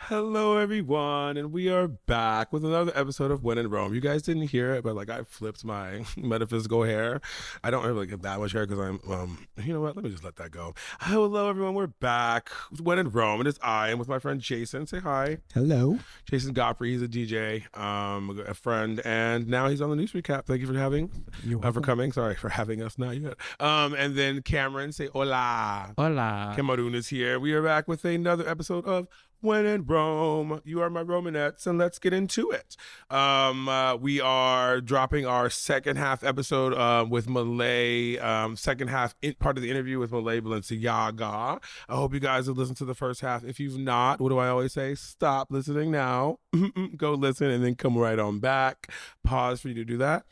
Hello, everyone, and we are back with another episode of When in Rome. You guys didn't hear it, but like I flipped my metaphysical hair. I don't really get that much hair because I'm, you know what? Let me just let that go. Hello, everyone. We're back with When in Rome, and it's I am with my friend Jason. Say hi. Hello. Jason Godfrey. He's a DJ, a friend, and now he's on the news recap. Thank you for coming. Sorry for having us. Not yet. And then Cameron. Say hola. Hola. Cameron is here. We are back with another episode of When in Rome. You are my Romanettes, and let's get into it. We are dropping our second half episode with Mahlae, second half part of the interview with Mahlae Balenciaga. I hope you guys have listened to the first half. If you've not, what do I always say? Stop listening now. Go listen and then come right on back. Pause for you to do that.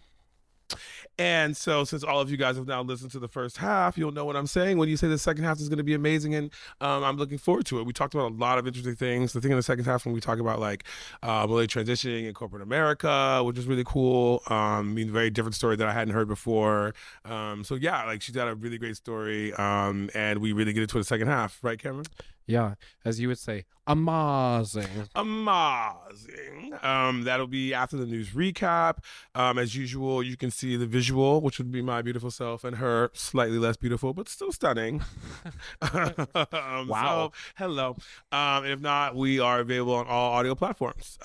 And so since all of you guys have now listened to the first half, you'll know what I'm saying when you say the second half is going to be amazing, and I'm looking forward to it. We talked about a lot of interesting things. The thing in the second half when we talk about like really transitioning in corporate America, which is really cool. Very different story that I hadn't heard before. So yeah, like she's got a really great story, and we really get into the second half, right, Cameron? Yeah, as you would say, amazing. Amazing. That'll be after the news recap. As usual, you can see the visual, which would be my beautiful self, and her slightly less beautiful, but still stunning. Wow. So, hello. If not, we are available on all audio platforms.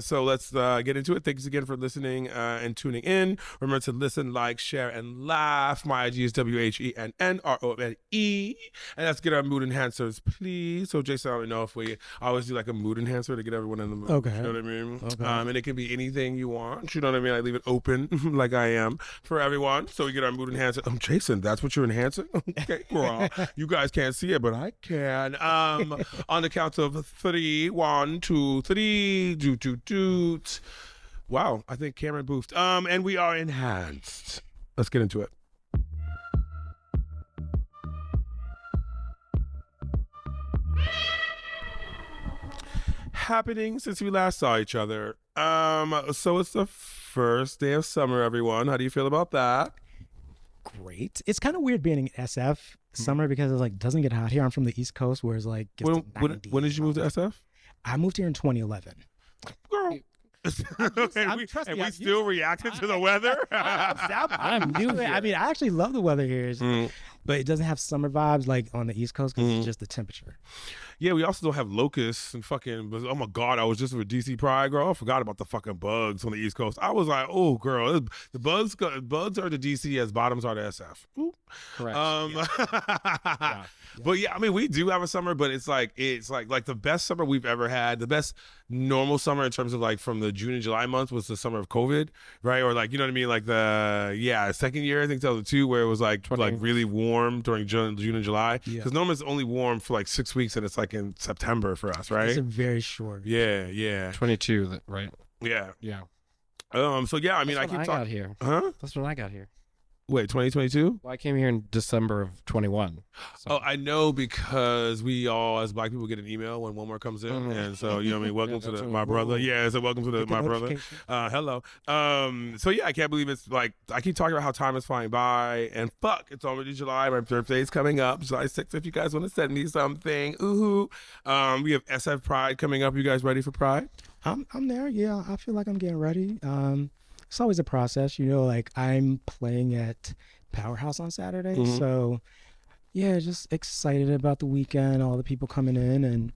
So let's get into it. Thanks again for listening and tuning in. Remember to listen, like, share, and laugh. My IG is WHENNROMNE. And let's get our mood enhancers, please. So Jason, I don't know if I always do like a mood enhancer to get everyone in the mood. Okay. You know what I mean? Okay. And it can be anything you want. You know what I mean? I leave it open like I am for everyone. So we get our mood enhancer. Jason, that's what you're enhancing? Okay, girl. You guys can't see it, but I can. On the count of 3, 1, 2, 3. Doot. Wow, I think Cameron boofed. And we are enhanced. Let's get into it. Happening since we last saw each other. So it's the first day of summer, everyone. How do you feel about that? Great. It's kind of weird being in SF summer because it's like doesn't get hot here. I'm from the East Coast, where it's like gets to 90. When did you move to SF? I moved here in 2011. Girl. We still reacted to the weather. I'm new here. I mean, I actually love the weather here, but it doesn't have summer vibes like on the East Coast because it's just the temperature. Yeah, we also don't have locusts and fucking. Oh my God, I was just with DC Pride, girl. I forgot about the fucking bugs on the East Coast. I was like, oh, girl, the bugs are to DC as bottoms are to SF. Ooh. Correct. Yeah. But yeah, I mean, we do have a summer, but it's like the best summer we've ever had. The best normal summer in terms of like from the June and July months was the summer of COVID, right? Or like, you know what I mean? Like the second year, I think that was the 2 where it was like really warm during June and July. Because normally it's only warm for like 6 weeks, and it's like in September for us, right? It's a very short. Yeah. 22, right? Yeah. Yeah. So yeah, I mean, That's I keep talking here. Huh? That's when I got here. Wait, 2022? Well, I came here in December of 21. So. Oh, I know, because we all, as Black people, get an email when one more comes in, and so you know what I mean. Welcome to my brother. Yeah, so welcome to my brother. Hello. So yeah, I can't believe it's like I keep talking about how time is flying by, and fuck, it's already July. My birthday's coming up, July 6th. If you guys want to send me something, ooh. We have SF Pride coming up. You guys ready for Pride? I'm there. Yeah, I feel like I'm getting ready. It's always a process, you know, like I'm playing at Powerhouse on Saturday. So yeah, just excited about the weekend, all the people coming in, and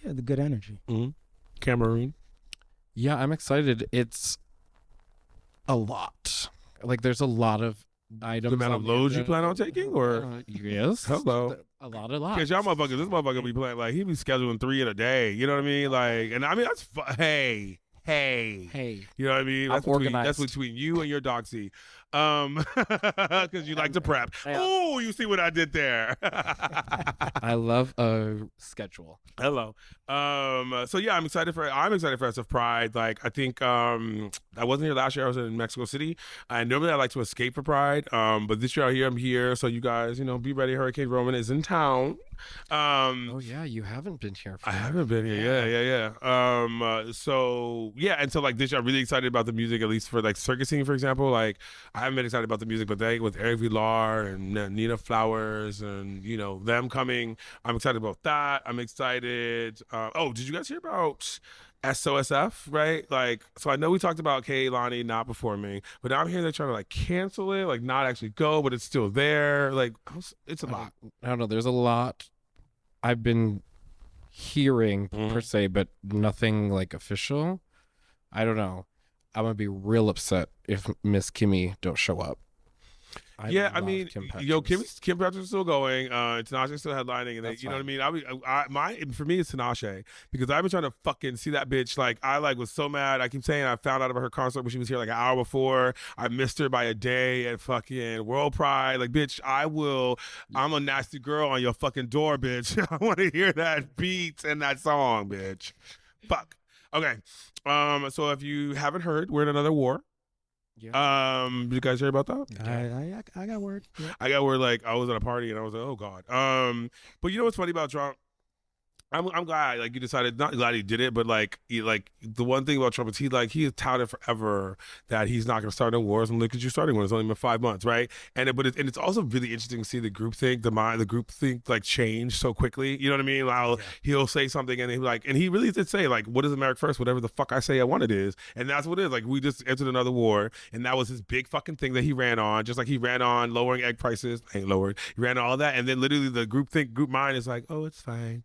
yeah, the good energy. Cameroon. Yeah, I'm excited. It's a lot. Like there's a lot of items. The amount of loads you plan on taking, or yes. Hello. A lot. Because y'all motherfuckers, this motherfucker be playing like he be scheduling 3 in a day. You know what I mean? Like, and I mean that's hey. You know what I mean? That's between you and your doxy. Because you like to prep. Oh, you see what I did there? I love a schedule. Hello. So yeah, I'm excited for SF Pride. Like I think I wasn't here last year. I was in Mexico City. And normally I like to escape for Pride. But this year I'm here. So you guys, be ready. Hurricane Roman is in town. Oh yeah, you haven't been here. I haven't been here. Yeah. So yeah, and so like this year, I'm really excited about the music. At least for like circus scene, for example. Like haven't been excited about the music, but they with Eric Villar and Nina Flowers and them coming, I'm excited about that. I'm excited. Oh, did you guys hear about SOSF, right? Like, so I know we talked about Kehlani not performing, but now I'm hearing they're trying to like cancel it, like not actually go, but it's still there. Like, it's a lot. I don't know. There's a lot I've been hearing per se, but nothing like official. I don't know. I'm gonna be real upset if Miss Kimmy don't show up. I mean, Kim Petras is still going. Tinashe's still headlining, and you know what I mean. For me, it's Tinashe because I've been trying to fucking see that bitch. Like, I was so mad. I keep saying I found out about her concert when she was here like an hour before. I missed her by a day at fucking World Pride. Like, bitch, I'm a nasty girl on your fucking door, bitch. I want to hear that beat and that song, bitch. Fuck. Okay. So if you haven't heard, we're in another war. Yeah. Did you guys hear about that? I got word. Yeah. I got word, like, I was at a party and I was like, oh God. But you know what's funny about Trump? I'm glad, like, you decided, not glad he did it, but like the one thing about Trump is he has touted forever that he's not going to start no wars, and look at you starting one. It's only been 5 months, right? And it's also really interesting to see the groupthink like change so quickly. You know what I mean? Like, he'll say something and he really did say like, what is America first? Whatever the fuck I say I want it is, and that's what it is. Like, we just entered another war, and that was his big fucking thing that he ran on. Just like he ran on lowering egg prices, ain't lowered. He ran on all that, and then literally the group mind is like, oh, it's fine.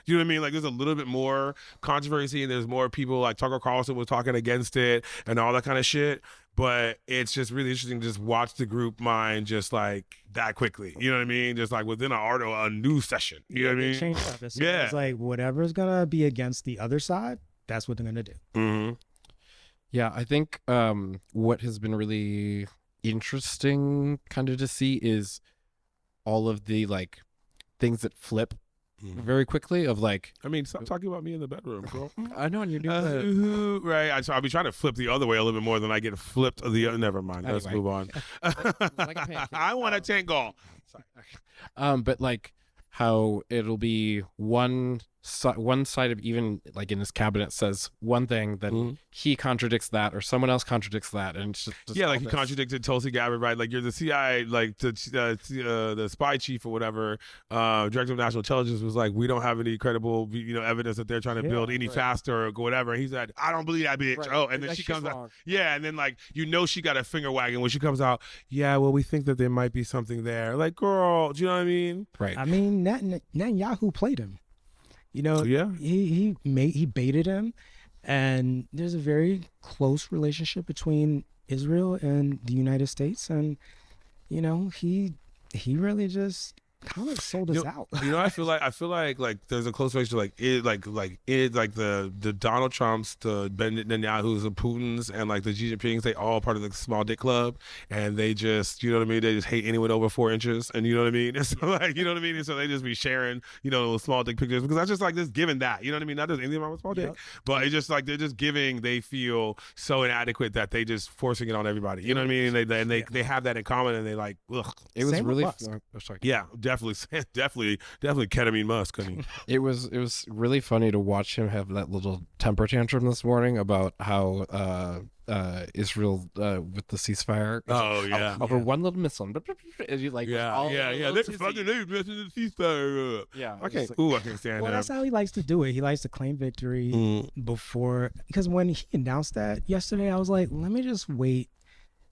You know what I mean? Like, there's a little bit more controversy and there's more people, like Tucker Carlson was talking against it and all that kind of shit. But it's just really interesting to just watch the group mind just like that quickly. You know what I mean? Just like within a news session. You know what I mean? Change up. It's like whatever's going to be against the other side, that's what they're going to do. Mm-hmm. Yeah, I think what has been really interesting kind of to see is all of the like things that flip very quickly of like, I mean, stop talking about me in the bedroom, girl. I know, and you're doing right. I'll be trying to flip the other way a little bit more than I get flipped the other. Never mind. Let's move on. I want a tango. Sorry. But like how it'll be one side of, even like in his cabinet says one thing, then he contradicts that, or someone else contradicts that, and it's just like he contradicted Tulsi Gabbard, right? Like, you're the CIA, like the spy chief or whatever, director of national intelligence was like, we don't have any credible evidence that they're trying to build any faster or whatever. And he said, I don't believe that bitch. Right. Oh, and then she comes out, and then like she got a finger wagging when she comes out. Yeah, well, we think that there might be something there. Like, girl, do you know what I mean? Right. I mean, Netanyahu played him. He baited him, and there's a very close relationship between Israel and the United States, and he really just kind of sold us out. I feel like there's a close relationship, the Donald Trumps, the Ben Netanyahu's, the Putins, and like the Xi Jinpings. They all part of the small dick club, and they just they just hate anyone over 4 inches, and you know what I mean. And so and so they just be sharing small dick pictures because that's just like this giving that, you know what I mean. Not just anything wrong with small dick, but it's just like they're just giving. They feel so inadequate that they just forcing it on everybody. You know what I mean? And they have that in common, and they like, ugh. It was really definitely ketamine musk, honey. It was really funny to watch him have that little temper tantrum this morning about how Israel with the ceasefire. Oh yeah, over one little missile. You like They're fucking messing the ceasefire up. Yeah. Okay. Like, I can't stand that. That's how he likes to do it. He likes to claim victory before, because when he announced that yesterday, I was like, let me just wait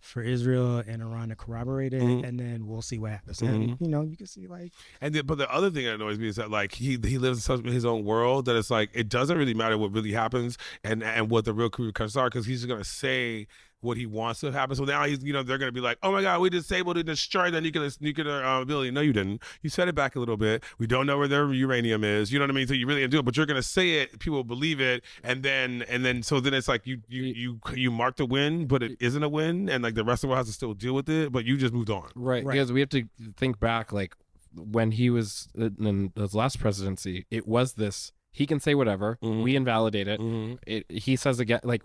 for Israel and Iran to corroborate it, and then we'll see what happens. And you can see like. But the other thing that annoys me is that like he lives in his own world that it's like it doesn't really matter what really happens and what the real repercussions are, because he's just gonna say what he wants to happen. So now he's, they're going to be like, oh my God, we disabled and destroyed the nuclear ability. No, you didn't. You set it back a little bit. We don't know where their uranium is. You know what I mean? So you really didn't do it, but you're going to say it. People will believe it. And then it's like you marked a win, but it isn't a win. And like the rest of the world has to still deal with it, but you just moved on. Right. Because we have to think back, like when he was in his last presidency, it was this, he can say whatever. We invalidate it. He says again, like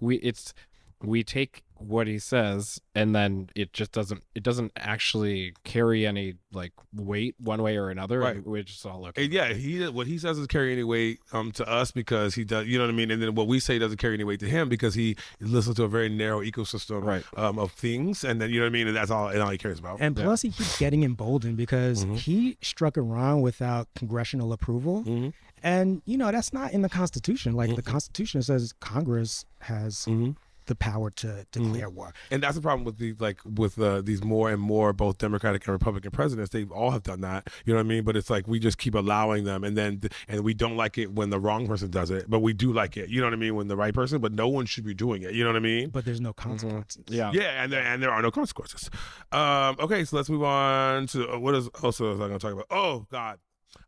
we take what he says and then it doesn't actually carry any like weight one way or another. Right. We just all look. And what he says doesn't carry any weight to us because he does, you know what I mean? And then what we say doesn't carry any weight to him because he listens to a very narrow ecosystem of things. And then, you know what I mean? And that's all he cares about. And plus he keeps getting emboldened because he struck Iran without congressional approval. And, you know, that's not in the Constitution. Like the Constitution says Congress has the power to declare war. And that's the problem with these more and more both Democratic and Republican presidents. They all have done that, you know what I mean? But it's like we just keep allowing them, and we don't like it when the wrong person does it, but we do like it, you know what I mean, when the right person. But no one should be doing it, you know what I mean? But there's no consequences. And there are no consequences. Okay, so let's move on to what else was I going to talk about? Oh God.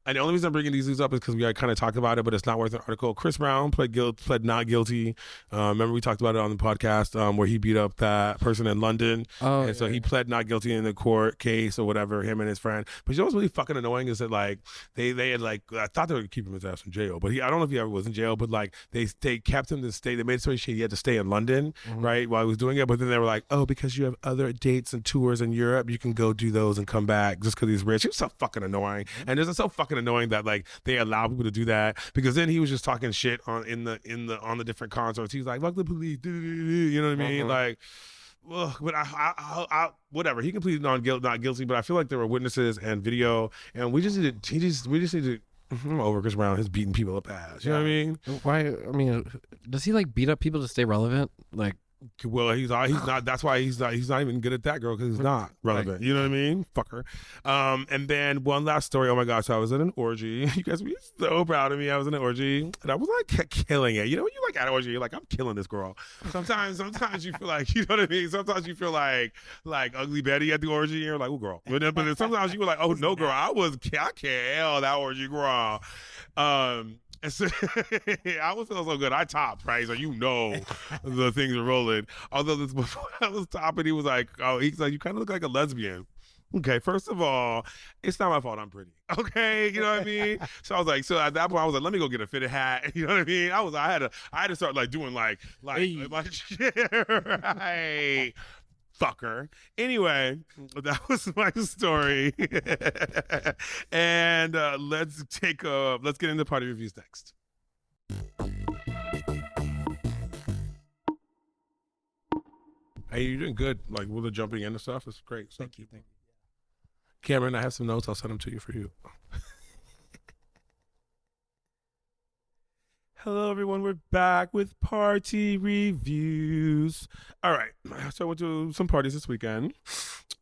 And the only reason I'm bringing these up is because we kind of talked about it, but it's not worth an article. Chris Brown pled not guilty. Remember we talked about it on the podcast where he beat up that person in London. So he pled not guilty in the court case or whatever, him and his friend. But you know what's really fucking annoying is that like they had like, I thought they would keep him his ass in jail, but I don't know if he ever was in jail, but like they kept him to stay. They made it so he had to stay in London, right, while he was doing it. But then they were like, oh, because you have other dates and tours in Europe, you can go do those and come back just because he's rich. It was so fucking annoying. And it's so fucking annoying that like they allow people to do that, because then he was just talking shit on the different concerts. He was like, fuck the police, you know what I mean? Like, ugh, but I whatever. He can plead not guilty, but I feel like there were witnesses and video, and we just need to. I'm over Chris Brown. He's beating people up ass. You know what I mean? Why? I mean, does he like beat up people to stay relevant? Like, well, he's not. That's why he's not even good at that girl, because he's not relevant. Right. You know what I mean? Fucker. And then one last story. Oh my gosh! So I was at an orgy. You guys be so proud of me. I was in an orgy and I was like killing it. You know, when you like at an orgy, you're like, I'm killing this girl. Sometimes you feel like, you know what I mean? Sometimes you feel like Ugly Betty at the orgy. And you're like, oh girl. But then sometimes you were like, oh no girl, I can't hell that orgy girl. And so I was feeling so good. I topped, right? So you know the things are rolling. Although this before I was topping, he was like, he's like, you kind of look like a lesbian. Okay, first of all, it's not my fault I'm pretty. Okay, you know what I mean? So I was like, so at that point I was like, let me go get a fitted hat. You know what I mean? I had to start like doing like my shit, right? Fucker. Anyway, that was my story. And let's get into party reviews next. Hey, you're doing good. Like with the jumping in and stuff, it's great. So, Thank you. Cameron, I have some notes. I'll send them to you for you. Hello, everyone. We're back with party reviews. All right. So I went to some parties this weekend.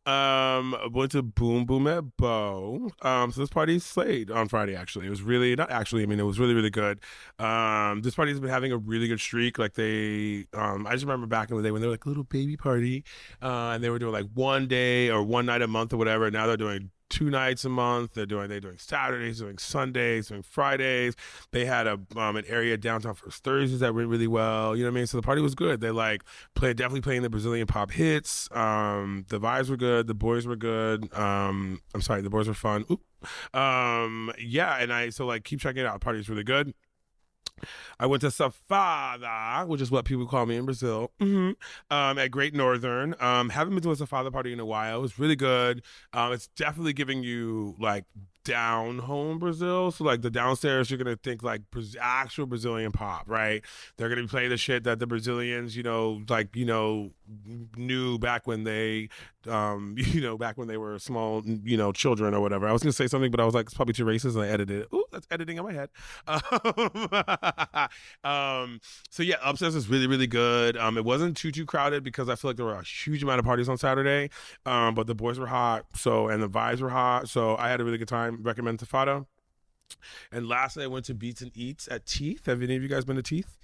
Went to Boom Boom at Bo. So this party slayed on Friday, actually. It was really, not actually, I mean, it was really, really good. This party has been having a really good streak. Like I just remember back in the day when they were like a little baby party, and they were doing like one day or one night a month or whatever. Now they're doing 2 nights a month. They're doing Saturdays, doing Sundays, doing Fridays. They had an area downtown for Thursdays that went really well. You know what I mean? So the party was good. They definitely playing the Brazilian pop hits. The vibes were good. The boys were good. I'm sorry, the boys were fun. Oop. Yeah, and keep checking it out. The party is really good. I went to Safada, which is what people call me in Brazil, at Great Northern. Haven't been to a Safada party in a while. It was really good. It's definitely giving you like down home Brazil. So like the downstairs, you're going to think like actual Brazilian pop, right? They're going to be playing the shit that the Brazilians, knew back when they, back when they were small, children or whatever. I was going to say something, but I was like, it's probably too racist, and I edited it. Ooh, that's editing in my head. So yeah, upstairs is really, really good. It wasn't too crowded because I feel like there were a huge amount of parties on Saturday. But the boys were hot, and the vibes were hot. So I had a really good time. Recommend Tafada. And lastly, I went to Beats and Eats at Teeth. Have any of you guys been to Teeth?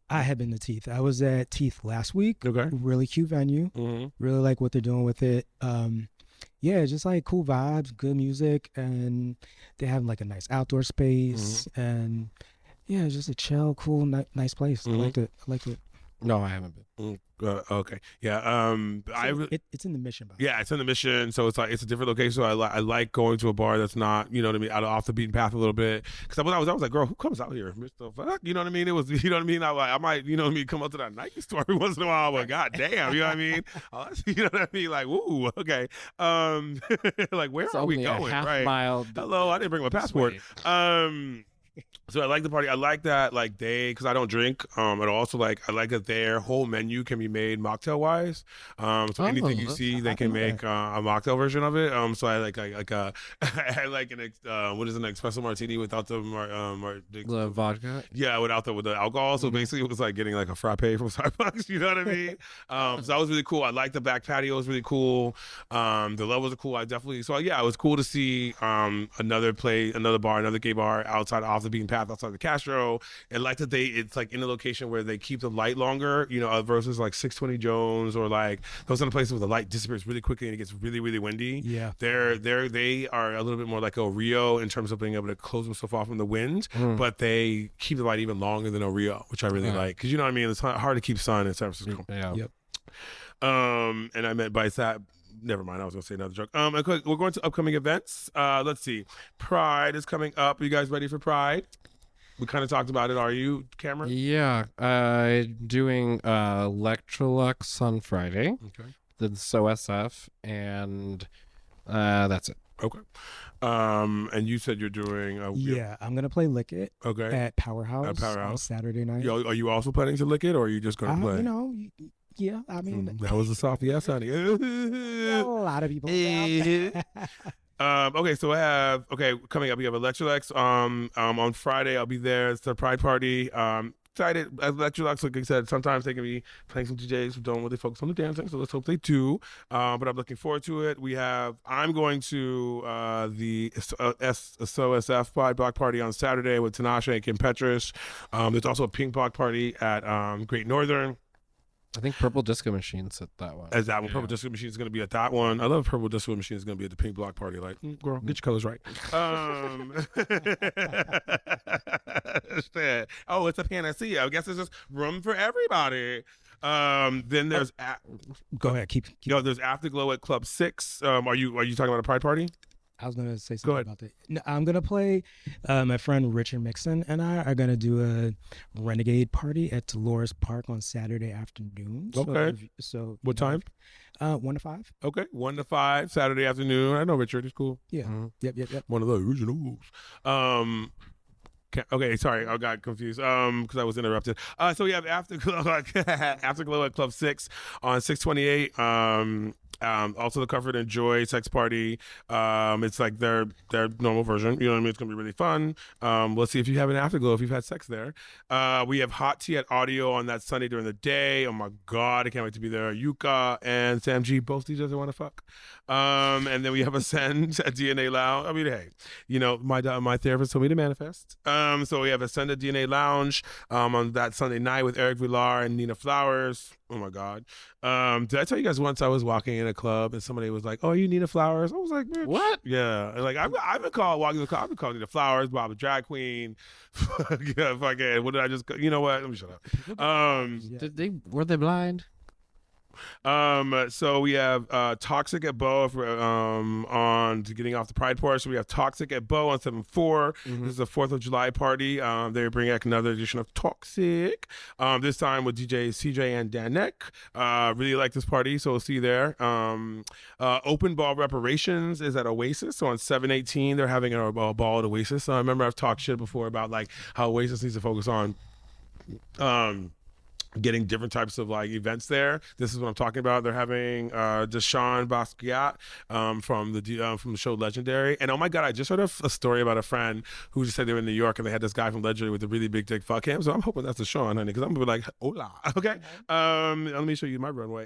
I have been to Teeth. I was at Teeth last week. Okay. Really cute venue. Really like what they're doing with it. Yeah, just like cool vibes, good music, and they have like a nice outdoor space, and yeah, just a chill, cool, nice place. I liked it. No, I haven't been. Okay, yeah. It's in the Mission box. Yeah, it's in the Mission, so it's like it's a different location. So I like going to a bar that's not, you know what I mean, off the beaten path a little bit. Because when I was like, girl, who comes out here? Mr. Fuck, you know what I mean? It was, you know what I mean. I might, you know what I mean, come up to that Nike store every once in a while, but goddamn, you know what I mean? You know what I mean? Like, woo, okay. Like, where It's are we only going? a half Right? mile. Hello, I didn't bring my passport. So I like the party. I like that, like because I don't drink at all. So like I like that their whole menu can be made mocktail wise. So anything you see, they can make a mocktail version of it. So I like I like what is an espresso martini without the The vodka. Yeah, with the alcohol. So basically, it was like getting like a frappe from Starbucks. You know what I mean? So that was really cool. I like the back patio. It was really cool. The levels are cool. It was cool to see another bar, another gay bar outside off the beaten path outside the Castro, and like that it's like in a location where they keep the light longer, you know, versus like 620 Jones or like those other places where the light disappears really quickly and it gets really, really windy. Yeah. They are a little bit more like a Rio in terms of being able to close themselves off from the wind, but they keep the light even longer than a Rio, which I really like. Because you know what I mean? It's hard to keep sun in San Francisco. Yeah. Yep. And I meant by that. Never mind. I was gonna say another joke. Okay, we're going to upcoming events. Let's see. Pride is coming up. Are you guys ready for Pride? We kind of talked about it. Are you, Cameron? Yeah. Doing Electrolux on Friday. Okay. Then SF, and that's it. Okay. And you said you're doing. Yeah, I'm gonna play Lick It. Okay. At Powerhouse. At Powerhouse on Saturday night. Are you also planning to lick it, or are you just gonna play? You know, yeah. I mean, that was a soft yes, honey. a lot of people. Okay, so coming up, we have Electrolux. On Friday, I'll be there. It's the Pride Party. Excited. Electrolux, like I said, sometimes they can be playing some DJs who don't really focus on the dancing, so let's hope they do. But I'm looking forward to it. I'm going to the SOSF Pride Block Party on Saturday with Tinashe and Kim Petras. There's also a pink block party at Great Northern. I think Purple Disco Machine's at that one. As that one, Purple Disco Machine is going to be at that one. I love Purple Disco Machine is going to be at the pink block party. Like, girl, get your colors right. Oh, it's a panacea. I guess there's just room for everybody. Then there's go ahead. Keep. There's Afterglow at Club 6. Are you talking about a Pride party? I was gonna say something about that. No, I'm gonna play. My friend Richard Mixon and I are gonna do a Renegade party at Dolores Park on Saturday afternoon. Okay. So what time? 1 to 5. Okay, 1 to 5 Saturday afternoon. I know Richard. It's cool. Yeah. Yep. One of the originals. Okay, sorry, I got confused because I was interrupted. So we have Afterglow at Club 6 on 628. Also the Comfort and Joy sex party. It's like their normal version. You know what I mean? It's gonna be really fun. Let's see if you have an Afterglow if you've had sex there. We have Hot Tea at Audio on that Sunday during the day. Oh my God, I can't wait to be there. Yuka and Sam G, both DJs I want to fuck. And then we have Ascend at DNA Lounge. I mean, hey, you know, my therapist told me to manifest. So we have Ascend at DNA Lounge on that Sunday night with Eric Villar and Nina Flowers. Oh my God. Did I tell you guys once I was walking in a club and somebody was like, "Oh, you Nina Flowers?" I was like, "Bitch." What? Yeah. Like I've been called walking in the club. I've been called Nina Flowers, Bob the drag queen. Yeah, fucking. What did I just? You know what? Let me shut up. Were they blind? So we have Toxic at Bo on getting off the Pride Porch. So we have Toxic at Bo on 7-4. This is a 4th of July party. They're bringing back another edition of Toxic. This time with DJ CJ and Danek. Really like this party, so we'll see you there. Open Ball Reparations is at Oasis. So on 7/18, they're having a ball at Oasis. I remember I've talked shit before about like how Oasis needs to focus on getting different types of like events there. This is what I'm talking about. They're having Deshaun Basquiat from the show Legendary. And oh my God, I just heard a story about a friend who just said they were in New York and they had this guy from Legendary with a really big dick. Fuck him. So I'm hoping that's Deshaun, honey, because I'm gonna be like, hola. Okay. Let me show you my runway.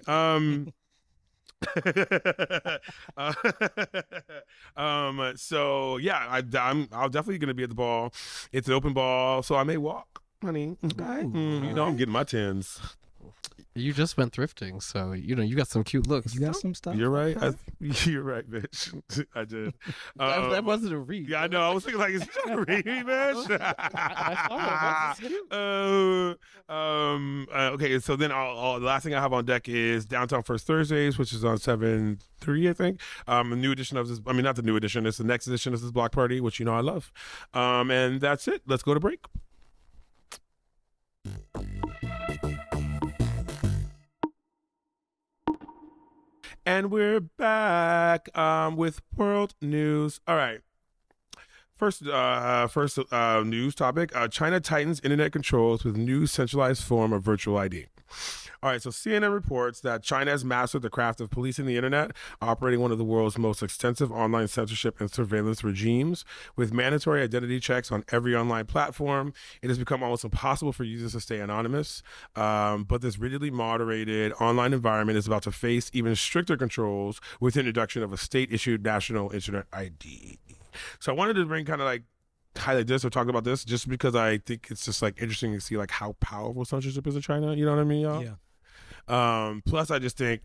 So yeah, I'm definitely gonna be at the ball. It's an open ball, so I may walk, honey. Okay. You know I'm getting my tens. You just went thrifting, so you got some cute looks. You got some stuff. You're right. You're right, bitch. I did. That wasn't a read. Yeah, I know. I was thinking like, is he trying to read me, bitch? I saw it. Okay, so then the last thing I have on deck is Downtown First Thursdays, which is on 7/3, I think. A new edition of this. I mean, not the new edition. It's the next edition of this block party, which I love. And that's it. Let's go to break. And we're back with world news. All right. First news topic. China tightens internet controls with new centralized form of virtual ID. All right, so CNN reports that China has mastered the craft of policing the internet, operating one of the world's most extensive online censorship and surveillance regimes. With mandatory identity checks on every online platform, it has become almost impossible for users to stay anonymous. But this rigidly moderated online environment is about to face even stricter controls with the introduction of a state-issued national internet ID. So I wanted to bring kind of like highlight this or talk about this just because I think it's just like interesting to see like how powerful censorship is in China. You know what I mean, y'all? Yeah. Plus I just think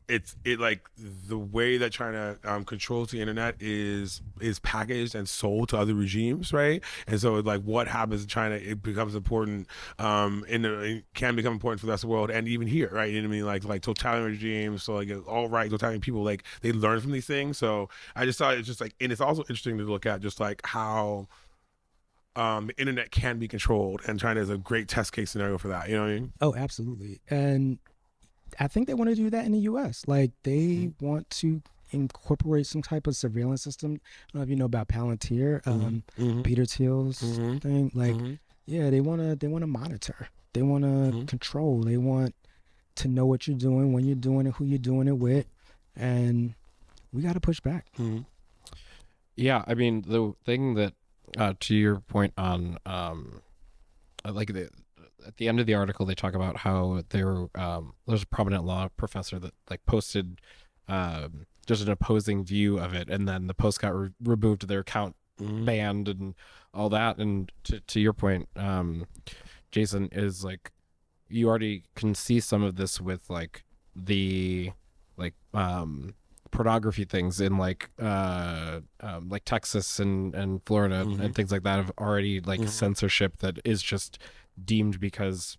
it's like the way that China controls the internet is packaged and sold to other regimes, right? And so like what happens in China, it becomes important it can become important for the rest of the world and even here, right? You know what I mean? Like totalitarian regimes, so like all right totalitarian people, like they learn from these things. So I just thought it's just like, and it's also interesting to look at just like how the internet can be controlled, and China is a great test case scenario for that. You know what I mean? Oh, absolutely. And I think they want to do that in the U.S. Like they want to incorporate some type of surveillance system. I don't know if you know about Palantir, Peter Thiel's thing. Like, yeah, they want to monitor. They want to control. They want to know what you're doing, when you're doing it, who you're doing it with, and we got to push back. Yeah, I mean the thing that, to your point on, like at the end of the article, they talk about how there's a prominent law professor that like posted just an opposing view of it, and then the post got removed, their account banned, and all that. And to your point, Jason, is like you already can see some of this with like the pornography things in like Texas and Florida and things like that have already like censorship that is just deemed because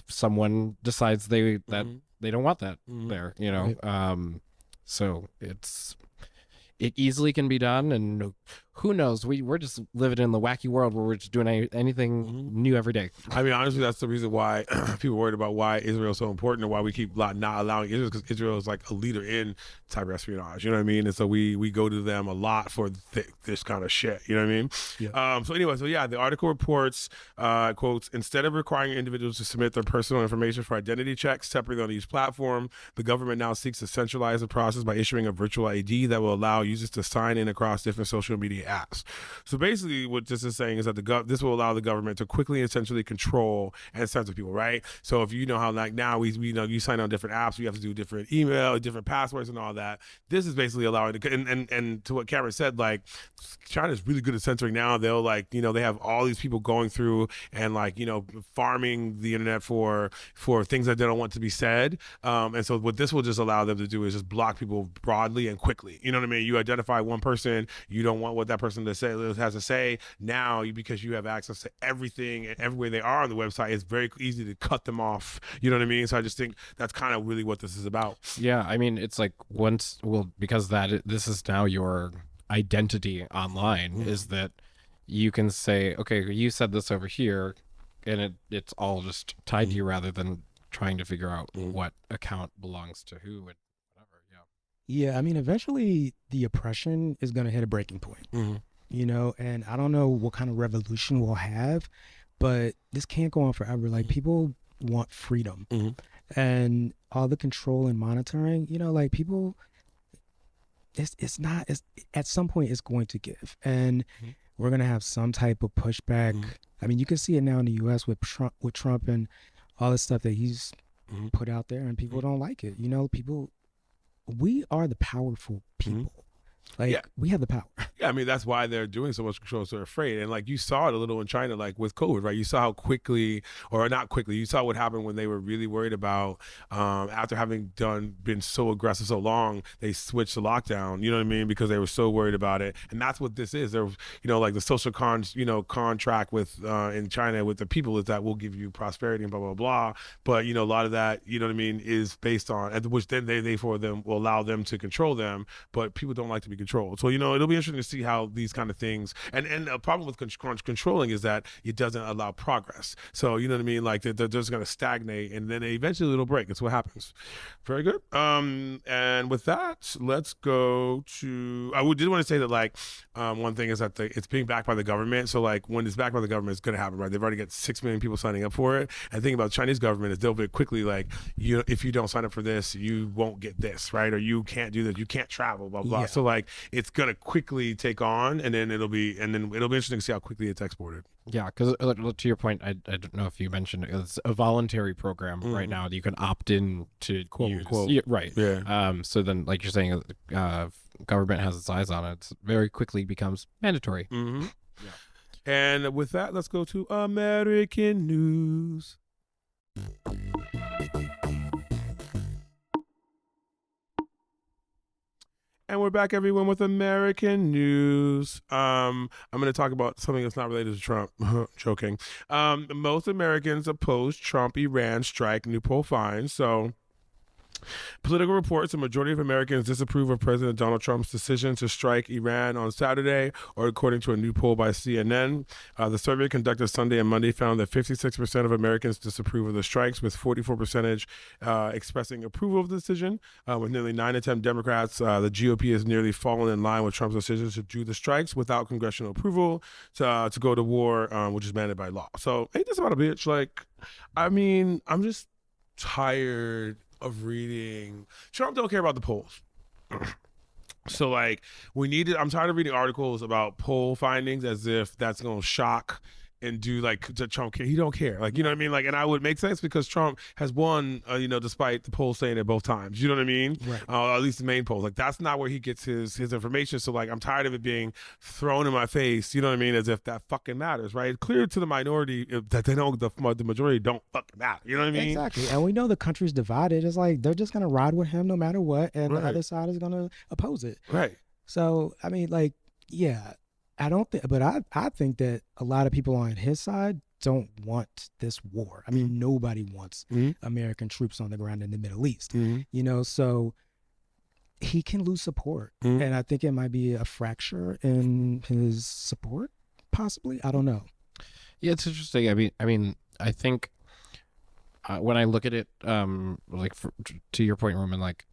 someone decides they don't want that there, you know. Right. So it easily can be done, and who knows, we're just living in the wacky world where we're just doing anything new every day. I mean, honestly, that's the reason why people are worried about why Israel is so important and why we keep not allowing Israel, because Israel is like a leader in cyber espionage, you know what I mean? And so we go to them a lot for this kind of shit, you know what I mean? Yeah. So anyway, the article reports, quotes, instead of requiring individuals to submit their personal information for identity checks separately on each platform, the government now seeks to centralize the process by issuing a virtual ID that will allow users to sign in across different social media apps. So basically what this is saying is that this will allow the government to quickly and essentially control and censor people, right? So if you know how like now we know you sign on different apps, you have to do different email, different passwords and all that. This is basically allowing and to what Cameron said, like China's really good at censoring now. They'll like, you know, they have all these people going through and like, you know, farming the internet for things that they don't want to be said. And so what this will just allow them to do is just block people broadly and quickly. You know what I mean? You identify one person, you don't want what that person has to say. Now, because you have access to everything and everywhere they are on the website, it's very easy to cut them off. You know what I mean? So I just think that's kind of really what this is about. Yeah, I mean, it's like because this is now your identity online, is that you can say, okay, you said this over here, and it's all just tied to you rather than trying to figure out what account belongs to who and whatever. Yeah, I mean, eventually the oppression is going to hit a breaking point, you know, and I don't know what kind of revolution we'll have, but this can't go on forever. Like people want freedom and all the control and monitoring, you know, like people, it's not, at some point it's going to give, and we're going to have some type of pushback. I mean, you can see it now in the US with Trump and all the stuff that he's put out there, and people don't like it. You know, we are the powerful people. Like, Yeah. we have the power. Yeah, I mean, that's why they're doing so much control, so they're afraid. And like you saw it a little in China, like with COVID, right? You saw how quickly, or not quickly, you saw what happened when they were really worried about, after having been so aggressive so long, they switched to lockdown, you know what I mean? Because they were so worried about it. And that's what this is. They're, like the social contract with, in China with the people is that we'll give you prosperity and blah, blah, blah. But, a lot of that, you know what I mean, is based on, which then they for them will allow them to control them. But people don't like to be controlled. So, it'll be interesting to see how these kind of things, and a problem with controlling is that it doesn't allow progress. So, you know what I mean? Like they're just going to stagnate, and then eventually it'll break. It's what happens. Very good. And with that, let's go to, I did want to say that like, one thing is that it's being backed by the government. So like when it's backed by the government, it's going to happen, right? They've already got 6 million people signing up for it. And the thing about the Chinese government is they'll be quickly like, if you don't sign up for this, you won't get this, right? Or you can't do this, you can't travel, blah, blah. Yeah. So like, it's going to quickly take on, and then it'll be interesting to see how quickly it's exported. Yeah, because to your point, I don't know if you mentioned it, it's a voluntary program right now that you can opt in to Quote, use. unquote. Yeah, right. Yeah. So then, like you're saying, government has its eyes on it. It very quickly becomes mandatory. Mm-hmm. Yeah. And with that, let's go to American news. And we're back, everyone, with American news. I'm going to talk about something that's not related to Trump. Joking. Most Americans oppose Trump-Iran strike, new poll finds. So, political reports, a majority of Americans disapprove of President Donald Trump's decision to strike Iran on Saturday, or according to a new poll by CNN. The survey conducted Sunday and Monday found that 56% of Americans disapprove of the strikes, with 44% expressing approval of the decision. With nearly 9 to 10 Democrats, the GOP has nearly fallen in line with Trump's decision to do the strikes without congressional approval to go to war, which is mandated by law. So ain't this about a bitch? Like, I mean, I'm just tired of reading. Trump don't care about the polls. So like I'm tired of reading articles about poll findings as if that's going to shock and do like to Trump. He don't care. Like, you know what I mean? Like, and I would make sense because Trump has won, despite the polls saying it both times. You know what I mean? Right. At least the main polls. Like, that's not where he gets his information. So like, I'm tired of it being thrown in my face. You know what I mean? As if that fucking matters, right? Clear to the minority that they don't. The majority don't fucking matter. You know what I mean? Exactly. And we know the country's divided. It's like they're just gonna ride with him no matter what, and Right. the other side is gonna oppose it. Right. So I mean, like, yeah, I don't think, but I think that a lot of people on his side don't want this war. I mean, nobody wants American troops on the ground in the Middle East. So he can lose support, and I think it might be a fracture in his support, possibly. I don't know. Yeah, it's interesting. I think when I look at it, to your point, Roman, like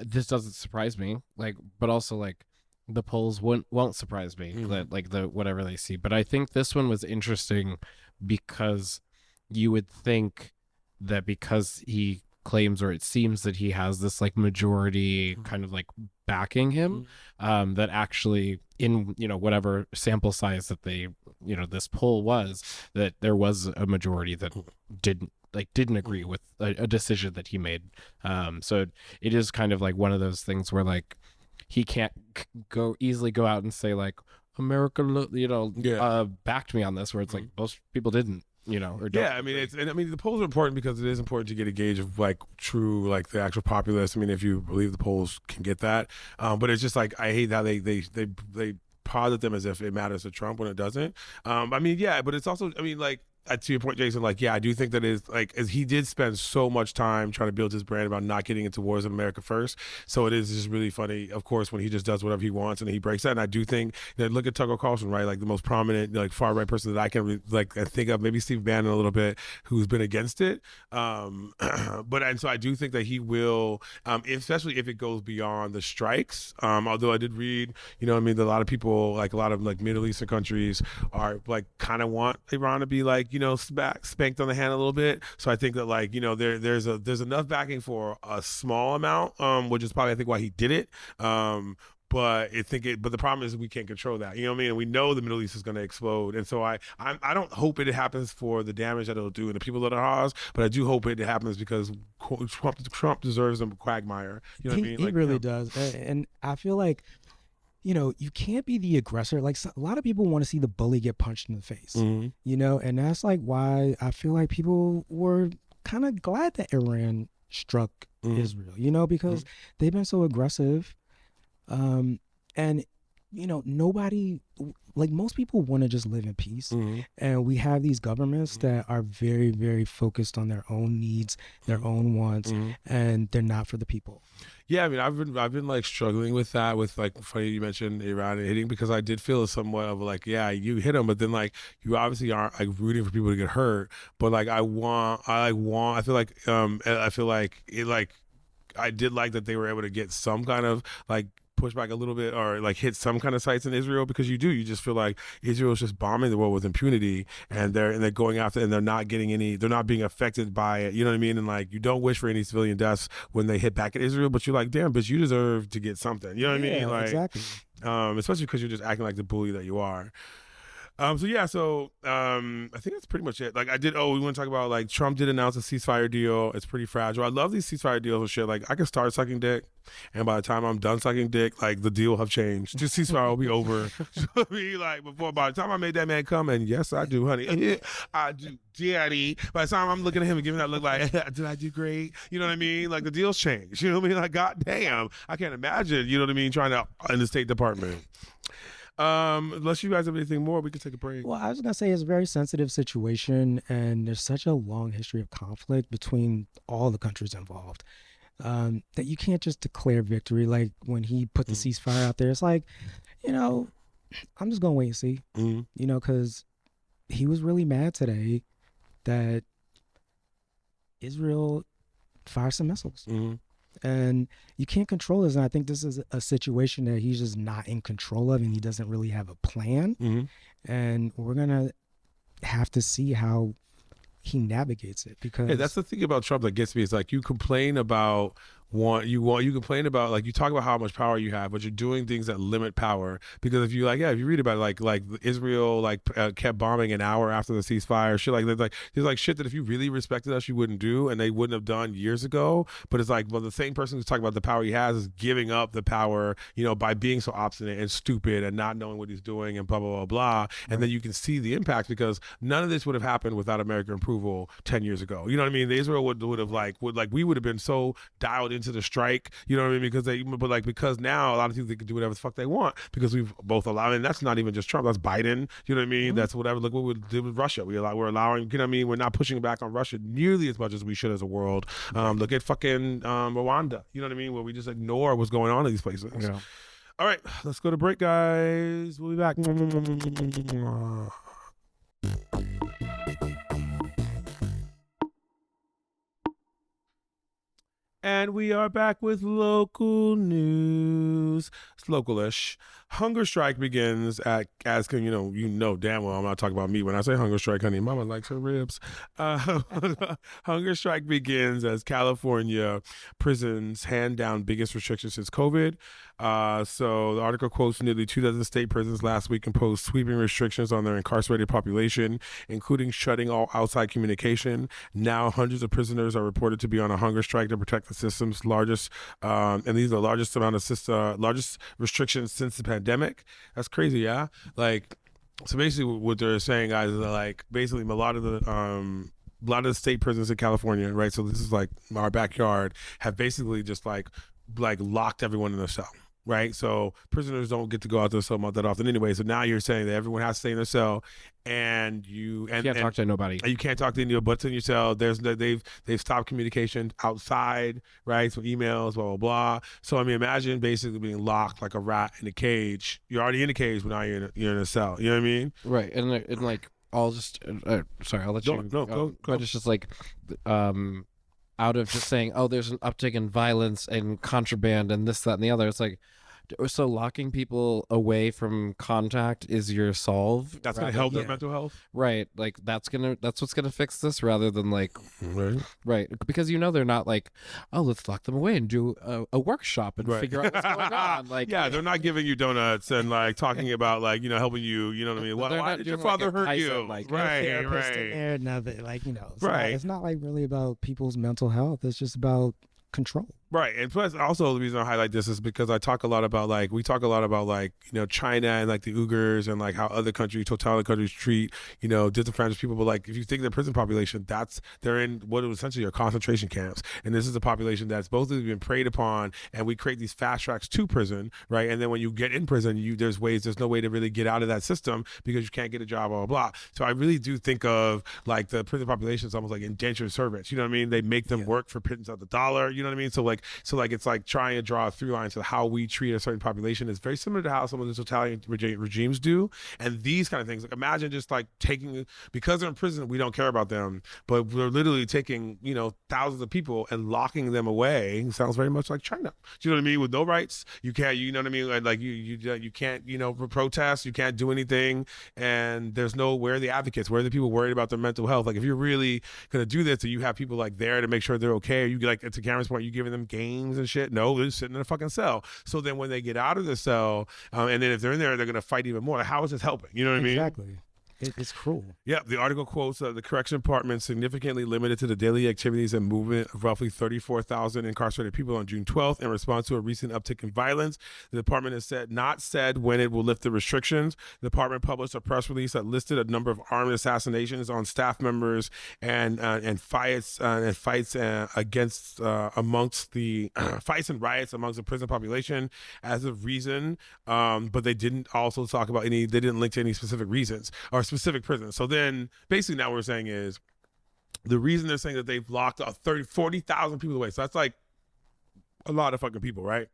this doesn't surprise me. Like, but also like the polls won't surprise me. That like the whatever they see. But I think this one was interesting because you would think that because he claims, or it seems that he has this like majority kind of like backing him, that actually in whatever sample size that they this poll was, that there was a majority that didn't agree with a decision that he made. So it is kind of like one of those things where like he can't easily go out and say like America backed me on this, where it's like most people didn't. Or don't. Yeah, I mean, the polls are important because it is important to get a gauge of like true, like the actual populace. I mean, if you believe the polls can get that, but it's just like I hate how they posit them as if it matters to Trump when it doesn't. I mean, yeah, but it's also, I mean, like, to your point, Jason, like, yeah, I do think that is like, as he did spend so much time trying to build his brand about not getting into wars of America first. So it is just really funny, of course, when he just does whatever he wants and he breaks that. And I do think that, look at Tucker Carlson, right? Like the most prominent, like far right person that I can I think of, maybe Steve Bannon a little bit, who's been against it. And so I do think that he will, especially if it goes beyond the strikes. Although I did read, a lot of people, like a lot of like Middle Eastern countries are like kind of want Iran to be like, spanked on the hand a little bit. So I think that like, there's enough backing for a small amount, which is probably I think why he did it. But the problem is we can't control that. You know what I mean? And we know the Middle East is going to explode. And so I don't hope it happens for the damage that it'll do and the people that are Haas, but I do hope it happens because Trump deserves a quagmire. You know what I mean? He really does. And I feel like you can't be the aggressor. Like a lot of people want to see the bully get punched in the face, and that's like why I feel like people were kind of glad that Iran struck Israel, because they've been so aggressive. And nobody, like most people want to just live in peace, and we have these governments that are very, very focused on their own needs, their own wants, and they're not for the people. Yeah, I mean, I've been like struggling with that. With like, funny you mentioned Iran hitting, because I did feel somewhat of like, yeah, you hit them, but then like you obviously aren't like rooting for people to get hurt. But like I feel like I did like that they were able to get some kind of like push back a little bit, or like hit some kind of sites in Israel, because you just feel like Israel is just bombing the world with impunity, and they're going after, and they're not being affected by it, you know what I mean? And like, you don't wish for any civilian deaths when they hit back at Israel, but you're like, damn bitch, you deserve to get something, you know what I mean? Like, exactly. Especially because you're just acting like the bully that you are. I think that's pretty much it. Like we want to talk about like Trump did announce a ceasefire deal. It's pretty fragile. I love these ceasefire deals and shit. Like I can start sucking dick, and by the time I'm done sucking dick, like the deal will have changed. Just ceasefire will be over. So be like by the time I made that man come, and yes, I do, honey. I do, daddy. By the time I'm looking at him and giving that look like, did I do great? You know what I mean? Like the deal's changed. You know what I mean? Like, goddamn, I can't imagine, you know what I mean, trying to in the State Department. Unless you guys have anything more, we can take a break. Well, I was gonna say it's a very sensitive situation, and there's such a long history of conflict between all the countries involved, that you can't just declare victory. Like when he put the ceasefire out there, it's like, I'm just gonna wait and see, because he was really mad today that Israel fired some missiles. And you can't control this. And I think this is a situation that he's just not in control of, and he doesn't really have a plan. And we're going to have to see how he navigates it, because that's the thing about Trump that gets me. Is like, you complain about you complain about, like, you talk about how much power you have, but you're doing things that limit power. Because if you if you read about it, like Israel kept bombing an hour after the ceasefire, shit there's like shit that if you really respected us, you wouldn't do, and they wouldn't have done years ago. But it's like, well, the same person who's talking about the power he has is giving up the power, by being so obstinate and stupid and not knowing what he's doing and blah blah blah blah. And then you can see the impact, because none of this would have happened without American approval 10 years ago. You know what I mean? The Israel would have we would have been so dialed into the strike, you know what I mean? Because now a lot of people, they can do whatever the fuck they want, because we've both allowed, and that's not even just Trump, that's Biden, you know what I mean? That's whatever. Look what we did with Russia. We're allowing, you know what I mean? We're not pushing back on Russia nearly as much as we should as a world. Look at fucking Rwanda, you know what I mean? Where we just ignore what's going on in these places. Yeah. All right, let's go to break, guys. We'll be back. And we are back with local news. It's local-ish. Hunger strike begins as damn well I'm not talking about me when I say hunger strike, honey. Mama likes her ribs. Hunger strike begins as California prisons hand down biggest restrictions since COVID. So the article quotes nearly 24 state prisons last week imposed sweeping restrictions on their incarcerated population, including shutting all outside communication. Now hundreds of prisoners are reported to be on a hunger strike to protect the system's largest, and these are the largest largest restrictions since the pandemic. That's crazy, yeah? So basically what they're saying, guys, is that basically a lot of the state prisons in California, right? So this is like our backyard, have basically just locked everyone in a cell. Right, so prisoners don't get to go out to the cell that often anyway. So now you're saying that everyone has to stay in their cell, and you can't talk to nobody. You can't talk to anyone but in your cell. They've stopped communication outside, right? So emails, blah blah blah. So I mean, imagine basically being locked like a rat in a cage. You're already in a cage, but now you're in a cell. You know what I mean? Right, and like I'll just sorry, I'll let you go. But it's just out of just saying, oh, there's an uptick in violence and contraband and this, that, and the other. It's like, so locking people away from contact is your solve. That's going to help their mental health. Right. Like that's what's going to fix this, rather than right. Because they're not like, oh, let's lock them away and do a workshop and figure out what's going on. Yeah, they're not giving you donuts and talking about helping you, you know what I mean? Why did your father hurt you? Right. Right. Another, right. It's not really about people's mental health. It's just about control. Right, and plus also the reason I highlight this is because we talk a lot about like China and like the Uyghurs and like how other countries, totalitarian countries treat disenfranchised people. But like if you think of the prison population, they're in what essentially are concentration camps, and this is a population that's both been preyed upon, and we create these fast tracks to prison, right? And then when you get in prison, there's no way to really get out of that system because you can't get a job, blah blah blah. So I really do think of like the prison population is almost like indentured servants. You know what I mean? They make them work for pittance of the dollar. You know what I mean? So it's like trying to draw a through line to how we treat a certain population is very similar to how some of the totalitarian regimes do. And these kind of things, like imagine just like because they're in prison, we don't care about them, but we're literally taking, thousands of people and locking them away. It sounds very much like China. Do you know what I mean? With no rights, you can't, you know what I mean? Like you can't, protest, you can't do anything. And where are the advocates? Where are the people worried about their mental health? Like if you're really going to do this and you have people like there to make sure they're okay, or you like, to Cameron's point, you giving them games and shit. No, they're sitting in a fucking cell. So then when they get out of the cell, and then if they're in there, they're going to fight even more. Like, how is this helping? You know what I mean? Exactly. It's cruel. Yeah, the article quotes the correction department significantly limited to the daily activities and movement of roughly 34,000 incarcerated people on June 12th in response to a recent uptick in violence. The department has not said when it will lift the restrictions. The department published a press release that listed a number of armed assassinations on staff members and fights against amongst the fights and riots amongst the prison population as a reason, but they didn't also talk about they didn't link to any specific reasons or specific prisons. So then basically now what we're saying is the reason they're saying that they've locked 40,000 people away. So that's like a lot of fucking people, right?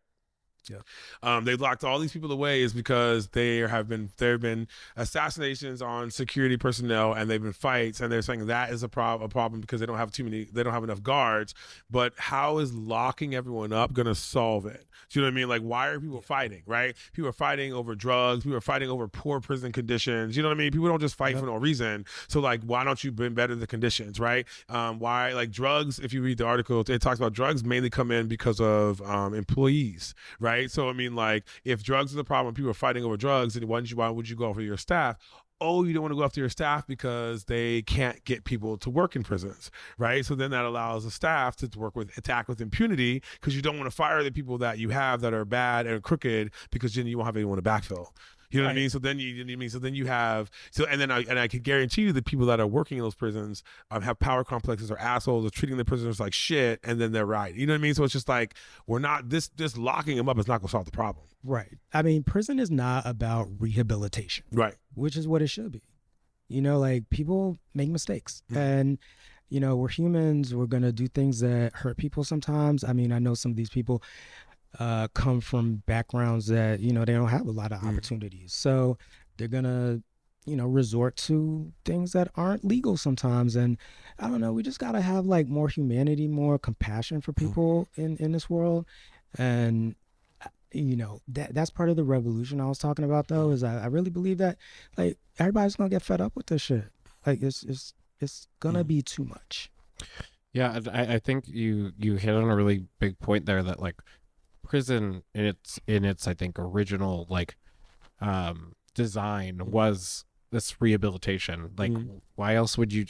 Yeah. They've locked all these people away is because there have been assassinations on security personnel and they've been fights, and they're saying that is a problem because they don't have enough guards. But how is locking everyone up going to solve it? Do you know what I mean? Like, why are people fighting, right? People are fighting over drugs. People are fighting over poor prison conditions. You know what I mean? People don't just fight for no reason. So like, why don't you better the conditions, right? Why, like drugs, if you read the article, it talks about drugs mainly come in because of employees, right? So I mean, like, if drugs is the problem, people are fighting over drugs, then why would you go after your staff? Oh, you don't want to go after your staff because they can't get people to work in prisons, right? So then that allows the staff to attack with impunity because you don't want to fire the people that you have that are bad and crooked because then you won't have anyone to backfill. You know what I mean? So then I can guarantee you the people that are working in those prisons have power complexes or assholes or treating the prisoners like shit, and then they're right. You know what I mean? So it's just like, we're not this locking them up is not going to solve the problem. Right. I mean, prison is not about rehabilitation. Right. Which is what it should be. Like people make mistakes, and we're humans. We're gonna do things that hurt people sometimes. I mean, I know some of these people come from backgrounds that they don't have a lot of opportunities, so they're gonna resort to things that aren't legal sometimes. And I don't know, we just gotta have like more humanity, more compassion for people in this world. And that's part of the revolution I was talking about, though, is I really believe that like everybody's gonna get fed up with this shit. Like it's gonna be too much. Yeah, I think you hit on a really big point there, that like prison in its I think original like design was this rehabilitation. Like why else would you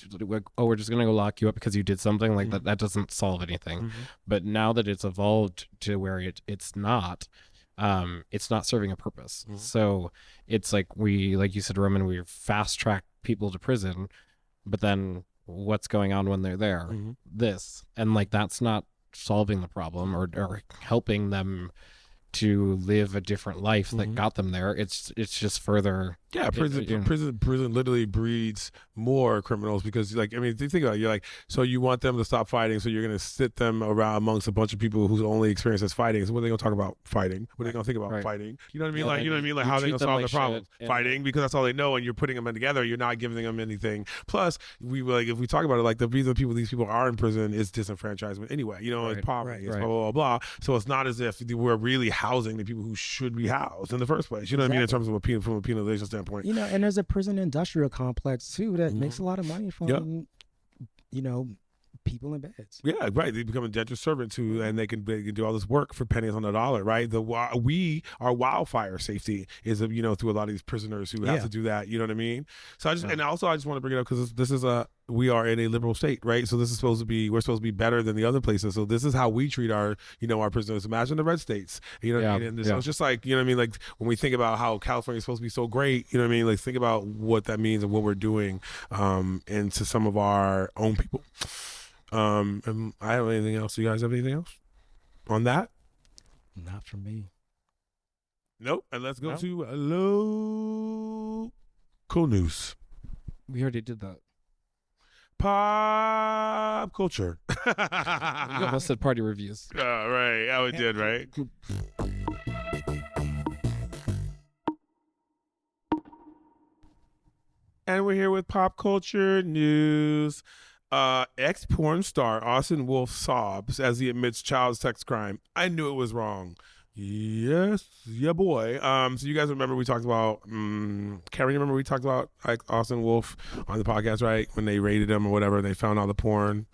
we're just gonna go lock you up because you did something like that doesn't solve anything. But now that it's evolved to where it's not serving a purpose. So it's like like you said, Roman, we fast track people to prison, but then what's going on when they're there? This, and like that's not solving the problem or helping them to live a different life that got them there. It's just further. Yeah, prison literally breeds more criminals because, like, I mean, think about it. You're like, so you want them to stop fighting, so you're going to sit them around amongst a bunch of people whose only experience is fighting. So what are they going to talk about? Fighting. What are they going to think about? Fighting. You know what I mean? You know what I mean? Like, how are they going to solve their problems? Fighting, because that's all they know, and you're putting them in together. You're not giving them anything. Plus, if we talk about it, like the reason these people are in prison is disenfranchisement anyway. It's poverty. It's blah, blah, blah, blah. So it's not as if we're really housing the people who should be housed in the first place. You know what I mean? In terms of from a penalization standpoint. And there's a prison industrial complex too that makes a lot of money from, people in beds. Yeah, right. They become indentured servants and they can do all this work for pennies on the dollar, right? Our wildfire safety is, through a lot of these prisoners who have to do that. You know what I mean? So I just want to bring it up because this is we are in a liberal state, right? So we're supposed to be better than the other places. So this is how we treat our prisoners. Imagine the red states, you know what I mean? And so it's just like, you know what I mean? Like when we think about how California is supposed to be so great, you know what I mean? Like think about what that means and what we're doing, and to some of our own people. And I don't have anything else. You guys have anything else on that? Not for me. Nope. And let's go to local news. We already did that. Pop culture. You almost said party reviews. Oh, right. Oh, it did, right? And we're here with pop culture news. Ex-porn star Austin Wolfe sobs as he admits child sex crime. I knew it was wrong. Yes, yeah, boy. So you guys remember we talked about, Karen, remember we talked about like Austin Wolfe on the podcast, right? When they raided him or whatever, they found all the porn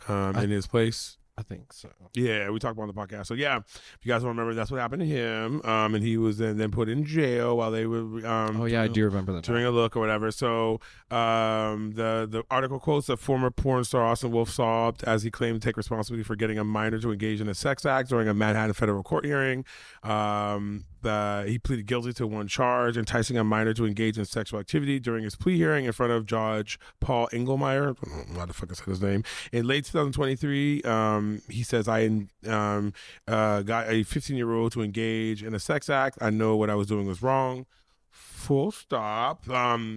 in his place. I think so. Yeah, we talked about it on the podcast. So yeah, if you guys don't remember, that's what happened to him. And he was then put in jail while they were. I do remember that. During a look or whatever. So the article quotes that former porn star Austin Wolfe sobbed as he claimed to take responsibility for getting a minor to engage in a sex act during a Manhattan federal court hearing. He pleaded guilty to one charge, enticing a minor to engage in sexual activity during his plea hearing in front of Judge Paul Engelmeyer. I don't know how the fuck I said his name. In late 2023, he says, I got a 15-year-old to engage in a sex act. I know what I was doing was wrong. Full stop.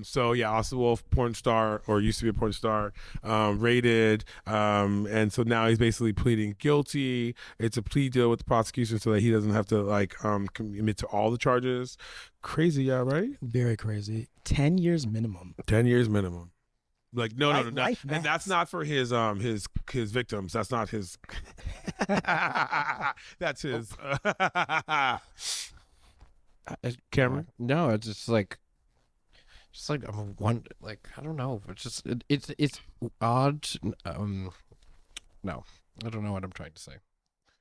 So yeah, Austin Wolfe, porn star, or used to be a porn star, raided, and so now he's basically pleading guilty. It's a plea deal with the prosecution so that he doesn't have to commit to all the charges. Crazy, yeah, right? Very crazy. 10 years minimum. 10 years minimum. Like no, Life and that's not for his victims. That's not his. That's his. Cameron? No, it's just like I'm one. Like I don't know. It's just it's odd. No, I don't know what I'm trying to say.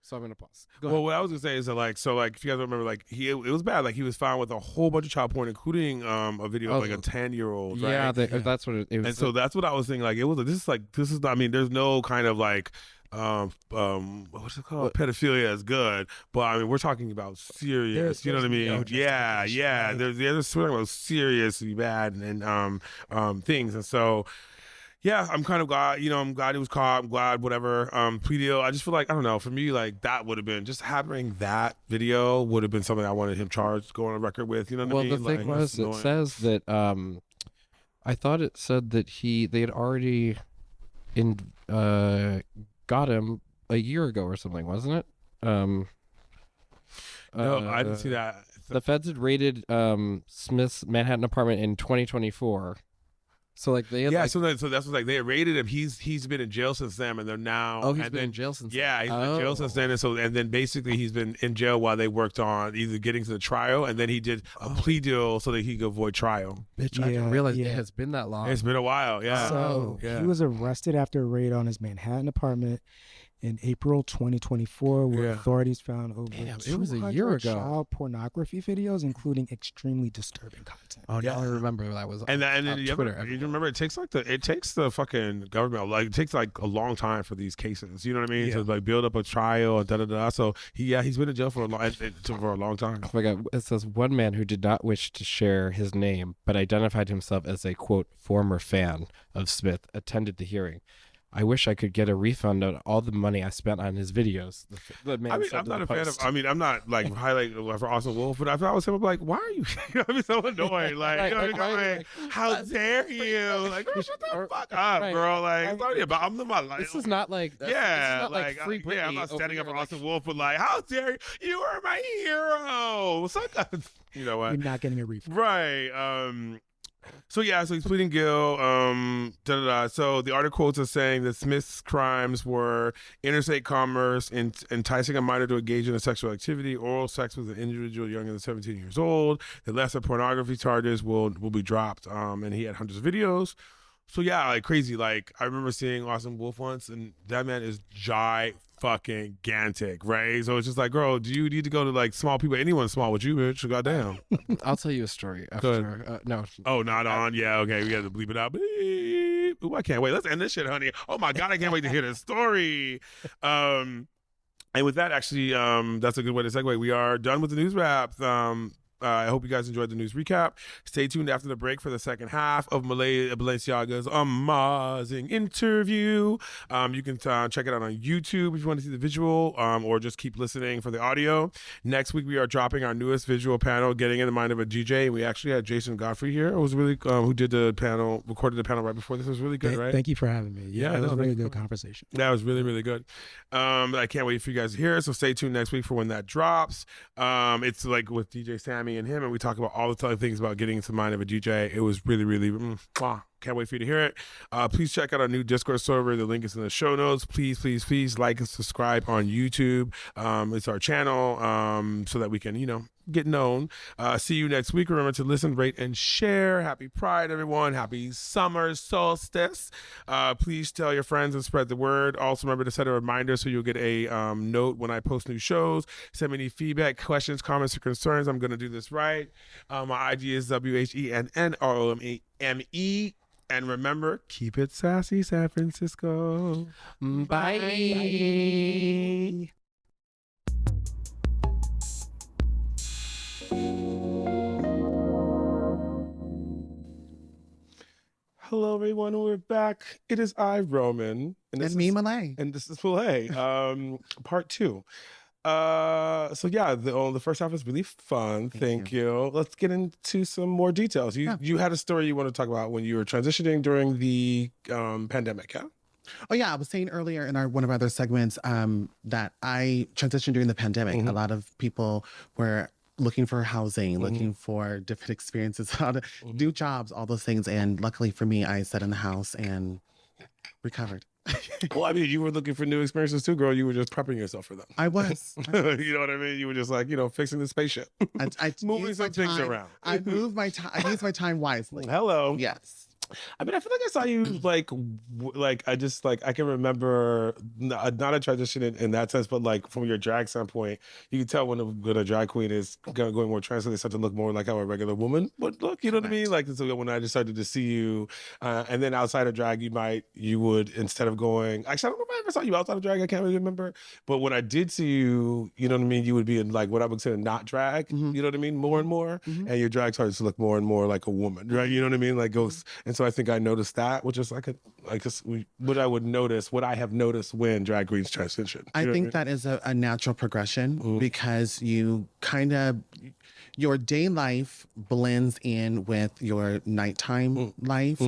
So I'm gonna pause. Go ahead. What I was gonna say is that if you guys remember, it was bad. Like he was found with a whole bunch of child porn, incling a video of like a 10-year-old. Right? Yeah, that's what it was. And so that's what I was thinking. Like it was. This is. I mean, there's no kind of like. What's it called? Pedophilia is good, but I mean we're talking about serious. You know what I mean? Yeah. Right. There's talking about seriously bad and things, and so. Yeah, I'm kind of glad, I'm glad he was caught. I'm glad, whatever, plea deal. I just feel like, I don't know, for me, like, that would have been, just having that video would have been something I wanted him charged, go on a record with, you know what I mean? Well, the thing was, it says that, I thought it said that they had already got him a year ago or something, wasn't it? No, I didn't see that. The feds had raided Smith's Manhattan apartment in 2024. So like they had so that's what they raided him. He's been in jail since then, and they're now. He's been in jail since. Yeah, he's been in jail since then, and then basically he's been in jail while they worked on either getting to the trial, and then he did a plea deal so that he could avoid trial. Bitch, I didn't realize it has been that long. It's been a while, yeah. So he was arrested after a raid on his Manhattan apartment in April 2024, where authorities found over it was a year ago. Child pornography videos, including extremely disturbing content. Oh, yeah, I remember that was and then Twitter. You remember it takes the fucking government, like it takes like a long time for these cases. You know what I mean? To like build up a trial and da da da. So he's been in jail for a long time. Oh my God! It says one man who did not wish to share his name but identified himself as a quote former fan of Smith attended the hearing. I wish I could get a refund on all the money I spent on his videos. The man I'm not a fan of. I mean, I'm not like highlighting for Austin Wolfe, but if I was him, I'm like, why are you? I mean, so annoying. Like, how dare you? Like, shut the fuck up, bro. Like, it's not about. I'm not like. This is not like. Yeah, like free Britney. Yeah, I'm not standing up for Austin Wolfe, but like, how dare you? You are my hero. Suck. You know what? You're not getting a refund. Right. So he's pleading guilt. So the article quotes are saying that Smith's crimes were interstate commerce, enticing a minor to engage in a sexual activity, oral sex with an individual younger than 17 years old. The lesser pornography charges will be dropped. And he had hundreds of videos. So yeah, like crazy. Like I remember seeing Austin Wolfe once, and that man is fucking gigantic, right? So it's just like, girl, do you need to go to like small people? Anyone small with you, bitch? Goddamn. I'll tell you a story Go after. No. Oh, not on. Yeah, okay. We got to bleep it out. Bleep. Ooh, I can't wait. Let's end this shit, honey. Oh my god, I can't wait to hear the story. And with that, actually, that's a good way to segue. We are done with the news wrap. I hope you guys enjoyed the news recap. Stay tuned after the break for the second half of Mahlae Balenciaga's amazing interview. You can check it out on YouTube if you want to see the visual, or just keep listening for the audio. Next week, we are dropping our newest visual panel, Getting in the Mind of a DJ. We actually had Jason Godfrey here. It was really, who did the panel, recorded the panel right before this. It was really good, right? Thank you for having me. Yeah, it was a really good conversation. That was really, really good. I can't wait for you guys to hear it. So stay tuned next week for when that drops. It's like with DJ Sammy and him, and we talk about all the other things about getting into the mind of a DJ. It was really, really, can't wait for you to hear it. Please check out our new Discord server. The link is in the show notes. Please, please, please like and subscribe on YouTube. It's our channel, so that we can, get known. See you next week. Remember to listen, rate, and share. Happy Pride, everyone. Happy summer solstice. Please tell your friends and spread the word. Also, remember to set a reminder so you'll get a note when I post new shows. Send me any feedback, questions, comments, or concerns. I'm going to do this right. My IG is WHENNROME. And remember, keep it sassy, San Francisco. Bye. Hello, everyone. We're back. It is I, Roman. And me, Mahlae. And this is Mahlae, part 2. So yeah, the first half was really fun. Thank you. Let's get into some more details. You had a story you want to talk about when you were transitioning during the pandemic, yeah? Oh yeah, I was saying earlier in one of our other segments that I transitioned during the pandemic. A lot of people were looking for housing, looking for different experiences, how to do jobs, all those things. And luckily for me, I sat in the house and recovered. Well, I mean, you were looking for new experiences too, girl. You were just prepping yourself for them. I was. You know what I mean? You were just like, fixing the spaceship. I moving some things around. I moved my time. I used my time wisely. Hello. Yes. I mean, I feel like I saw you I can remember not a transition in that sense, but like from your drag standpoint, you can tell when a drag queen is going more trans, so they start to look more like how a regular woman would look. You know what I mean? Like, so when I just started to see you, and then outside of drag, you would instead of going. Actually, I don't know if I ever saw you outside of drag. I can't really remember. But when I did see you, you know what I mean? You would be in like what I would consider not drag. You know what I mean? More and more, and your drag started to look more and more like a woman, right? You know what I mean? Like ghosts. And so I think I noticed that, which is what I have noticed when drag queens transition. I think that is a natural progression because you your day life blends in with your nighttime life.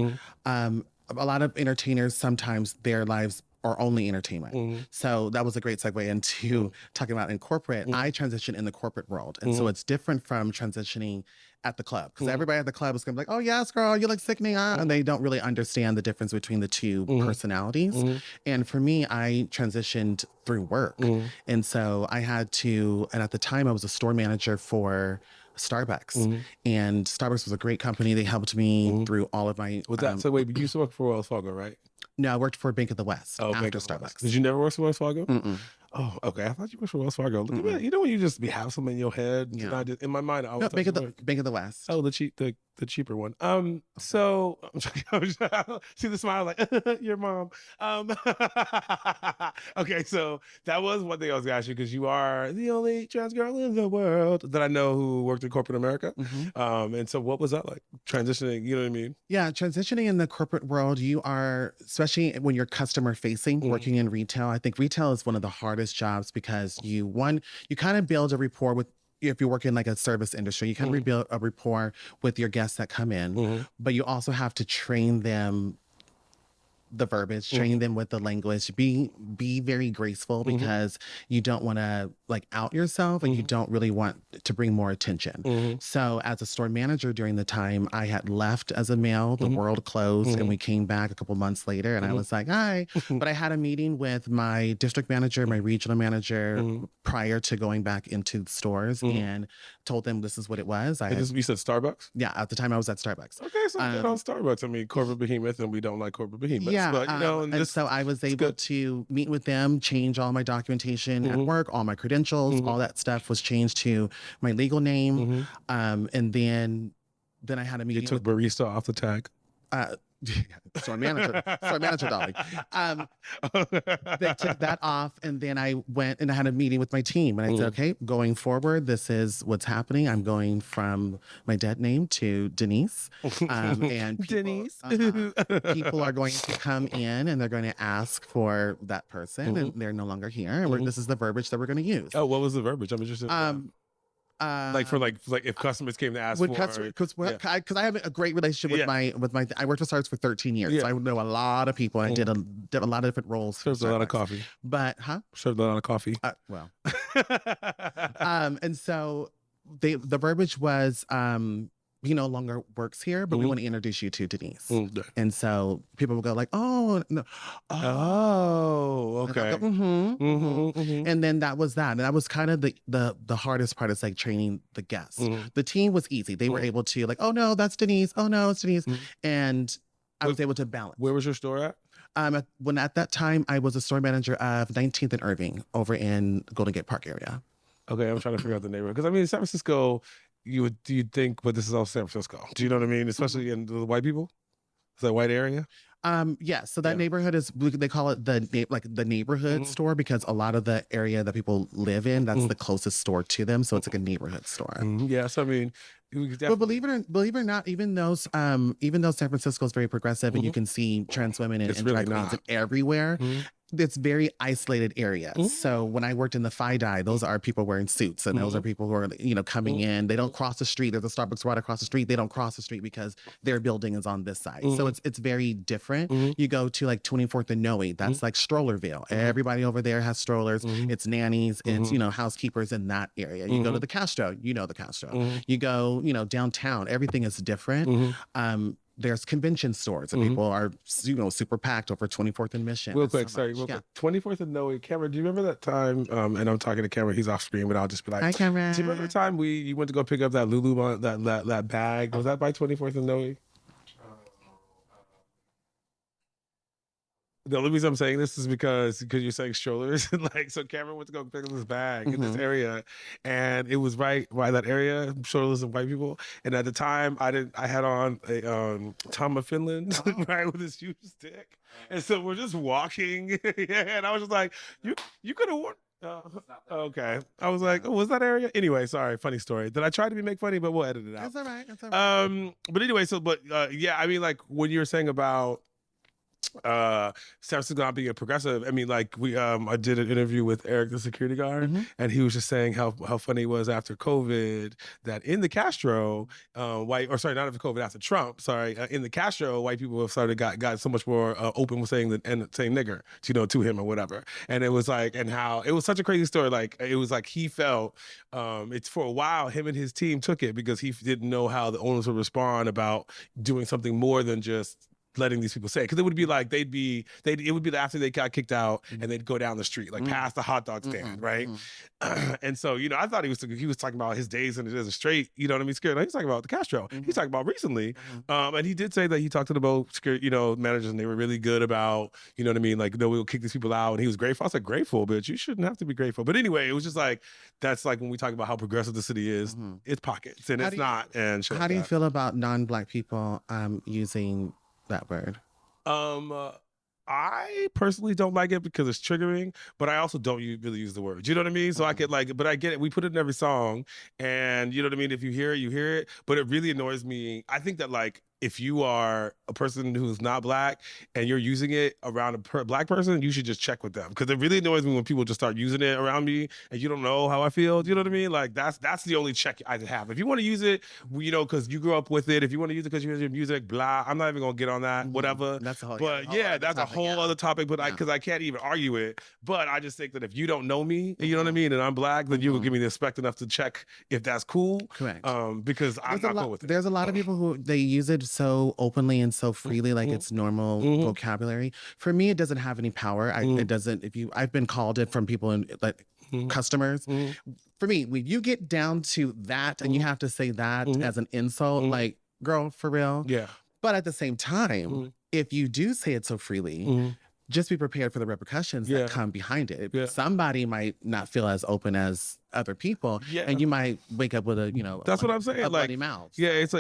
A lot of entertainers, sometimes their lives are only entertainment. So that was a great segue into talking about in corporate. I transitioned in the corporate world. And so it's different from transitioning at the club, because everybody at the club is going to be like, oh yes, girl, you look sickening. And they don't really understand the difference between the two personalities. And for me, I transitioned through work. And so I had to, and at the time I was a store manager for Starbucks. And Starbucks was a great company. They helped me through all of my... So wait, you used to work for Wells Fargo, right? No, I worked for Bank of the West after Starbucks. Did you never work for Wells Fargo? Oh, okay. I thought you worked for Wells Fargo. Look at that. You know when you just have something in your head? Yeah. In my mind, I always Bank of the West. Oh, the cheaper one. So see the smile like your mom. Okay, so that was one thing I was gonna ask you, because you are the only trans girl in the world that I know who worked in corporate America. And so what was that like transitioning? You know what I mean? Yeah, transitioning in the corporate world, you are, especially when you're customer facing, working in retail. I think retail is one of the hardest jobs because you kind of build a rapport with, if you work in like a service industry, you kind of rebuild a rapport with your guests that come in, but you also have to train them the verbiage, train them with the language, be very graceful, because you don't want to like out yourself and you don't really want to bring more attention. So as a store manager during the time I had left as a male, the world closed and we came back a couple months later and I was like, hi, but I had a meeting with my district manager, my regional manager prior to going back into the stores and told them this is what it was. You said Starbucks? Yeah, at the time I was at Starbucks. Okay, so get on Starbucks. I mean, corporate behemoth, and we don't like corporate behemoths. Yeah, but and so I was able to meet with them, change all my documentation at work, all my credentials, all that stuff was changed to my legal name, and then I had a meeting. You took barista off the tag. Store manager, darling. They took that off, and then I went and I had a meeting with my team, and I said, okay, going forward, this is what's happening. I'm going from my dead name to Denise, and people are going to come in and they're going to ask for that person, and they're no longer here. And this is the verbiage that we're going to use. Oh, what was the verbiage? I'm interested. Like if customers came to ask because I have a great relationship with my I worked with Starbucks for 13 years, so I know a lot of people. I did a lot of different roles. Served a lot of coffee, but served a lot of coffee. Well, and so the verbiage was he no longer works here, but we want to introduce you to Denise. And so people will go like, oh, no. Oh, okay. Go, And then that was that. And that was kind of the hardest part, is like training the guests. The team was easy. They were able to like, oh no, that's Denise. Oh no, it's Denise. And I was able to balance. Where was your store at? When at that time I was a store manager of 19th and Irving over in Golden Gate Park area. Okay, I'm trying to figure out the neighborhood. Because I mean, San Francisco, you'd think, but this is all San Francisco. Do you know what I mean? Especially in the white people? Is that white area? Yeah. So that neighborhood is, they call it the neighborhood store, because a lot of the area that people live in, that's the closest store to them. So it's like a neighborhood store. Yeah. So I mean, but believe it or not, even though San Francisco is very progressive and you can see trans women and really drag queens everywhere, it's very isolated areas. So when I worked in the FIDI, those are people wearing suits, and those are people who are coming in. They don't cross the street. There's a Starbucks right across the street. They don't cross the street because their building is on this side. So it's very different. You go to like 24th and Noe, that's like Strollerville. Everybody over there has strollers. It's nannies. It's housekeepers in that area. You go to the Castro. The Castro. You go downtown. Everything is different. There's convention stores, and people are, super packed over 24th and Mission. Real quick, quick. 24th and Noe, Cameron, do you remember that time? And I'm talking to Cameron, he's off screen, but I'll just be like, hi, Cameron. Do you remember the time you went to go pick up that Lulu, that bag? Was that by 24th and Noe? The only reason I'm saying this is because you're saying strollers, and so Cameron went to go pick up this bag in this area, and it was right by that area, strollers and white people. And at the time, I had on a Tom of Finland, right, with his huge stick, and so we're just walking, and I was just like, you could have worn. Okay. I was like, oh, was that area? Anyway, sorry, funny story. Did I try to make funny, but we'll edit it out. That's all right. But anyway, yeah, I mean, like when you were saying about San Francisco not being a progressive, I mean, like I did an interview with Eric, the security guard, and he was just saying how funny it was after COVID that in the Castro, not after COVID, after Trump, in the Castro, white people have started got so much more open with saying nigger, to him or whatever. And it was like, and how it was such a crazy story. Like it was like he felt it's for a while him and his team took it because he didn't know how the owners would respond about doing something more than just letting these people say, because it would be like it would be after they got kicked out and they'd go down the street like past the hot dog stand, right? And so I thought he was talking about his days as a straight, you know what I mean, security. He's talking about the Castro. He's talking about recently, and he did say that he talked to the boat security, managers, and they were really good about, you know what I mean, like no, we'll kick these people out, and he was grateful. I was like, grateful, bitch, you shouldn't have to be grateful. But anyway, it was just like that's like when we talk about how progressive the city is, it's pockets and it's not. And how do you feel about non-Black people using that word? I personally don't like it because it's triggering, but I also don't really use the word. You know what I mean? So I get but I get it. We put it in every song, and you know what I mean? If you hear it, you hear it. But it really annoys me. I think that if you are a person who's not Black and you're using it around a Black person, you should just check with them, because it really annoys me when people just start using it around me and you don't know how I feel. Do you know what I mean? Like that's the only check I have. If you want to use it, because you grew up with it. If you want to use it because you hear your music, blah. I'm not even gonna get on that. Whatever. That's a whole. But that's a whole other topic. But because I can't even argue it. But I just think that if you don't know me, you know what I mean, and I'm Black, then you will give me the respect enough to check if that's cool. Correct. Because I'm not cool with it. There's a lot of people who they use it so openly and so freely, like it's normal vocabulary. For me, it doesn't have any power. It doesn't. I've been called it from people in like customers. For me, when you get down to that and you have to say that as an insult, like, girl, for real. Yeah. But at the same time, if you do say it so freely, just be prepared for the repercussions that come behind it. Yeah. Somebody might not feel as open as other people, Yeah. and you might wake up with a, That's what I'm saying. a Like, bloody mouth. yeah, it's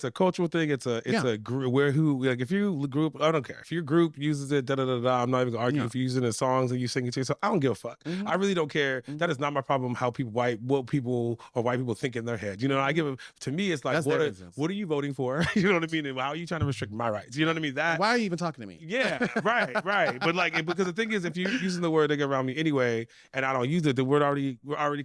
a cultural thing. It's a group where like if you group, I don't care if your group uses it. I'm not even gonna argue if you're using it in songs and you sing it to yourself. I don't give a fuck. I really don't care. That is not my problem. How white people think in their head. You know, to me, it's like That's their business. what are you voting for? You know what I mean? And how are you trying to restrict my rights? You know what I mean? Why are you even talking to me? Yeah, right. But like, because the thing is, if you're using the word nigga around me anyway, and I don't use it, then we're already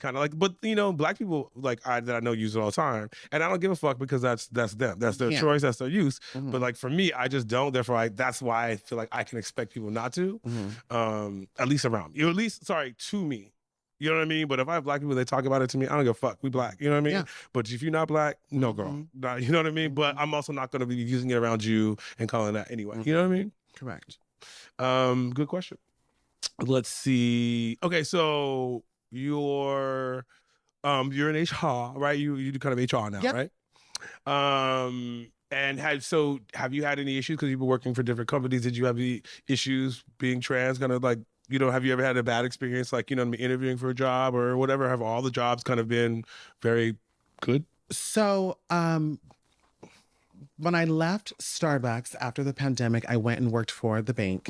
kind of like. But you know, black people that I know use it all the time, and I don't give a fuck because that's them. That's their choice. That's their use. But like for me, I just don't. Therefore, that's why I feel like I can expect people not to, at least around me. At least, to me. You know what I mean? But if I have black people, they talk about it to me, I don't give a fuck. We black. You know what I mean? Yeah. But if you're not black, no, girl. Nah, you know what I mean? But I'm also not going to be using it around you and calling that anyway. You know what I mean? Correct. Good question. Let's see. Okay, so you're in HR, right? You do kind of HR now, right? And have you had any issues because you've been working for different companies? Did you have any issues being trans? Kind of like, you know, have you ever had a bad experience, like, you know, interviewing for a job or whatever? Have all the jobs kind of been very good? So, when I left Starbucks after the pandemic, I went and worked for the bank.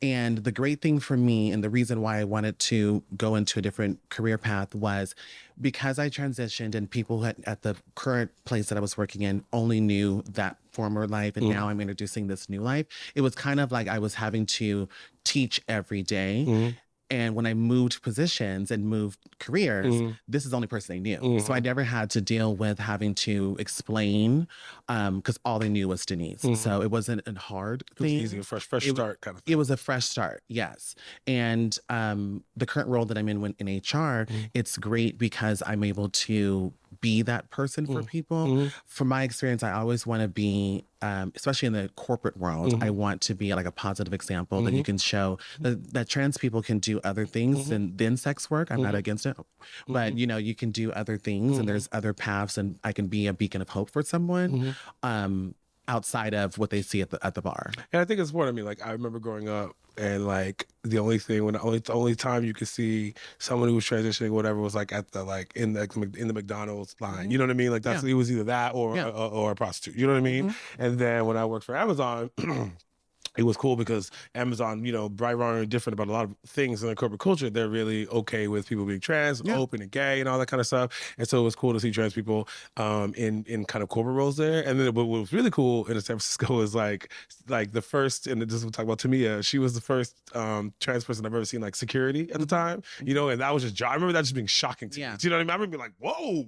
And the great thing for me, and the reason why I wanted to go into a different career path, was because I transitioned and people at the current place that I was working in only knew that former life, and now I'm introducing this new life. It was kind of like I was having to teach every day. And when I moved positions and moved careers, this is the only person they knew. So I never had to deal with having to explain, because all they knew was Denise. So it wasn't a hard thing. It was easy, a fresh start kind of thing. It was a fresh start, yes. And the current role that I'm in HR, it's great because I'm able to be that person for people. From my experience, I always want to be, especially in the corporate world, I want to be like a positive example that you can show that trans people can do other things than sex work. I'm not against it, but you know, you can do other things and there's other paths, and I can be a beacon of hope for someone outside of what they see at the bar. And I think it's important. I mean, like, I remember growing up, and like the only time you could see someone who was transitioning or whatever was like at the in the McDonald's line. You know what I mean? Like it was either that or a prostitute. You know what I mean? And then when I worked for Amazon. It was cool because Amazon, you know, bright, wrong, and different about a lot of things in the corporate culture. They're really okay with people being trans, open and gay, and all that kind of stuff. And so it was cool to see trans people in kind of corporate roles there. And then what was really cool in San Francisco was like the first, and this we'll talk about Tamia. She was the first trans person I've ever seen like security at the time. You know, and that was just I remember that just being shocking to me. Do you know what I mean? I remember being like, whoa,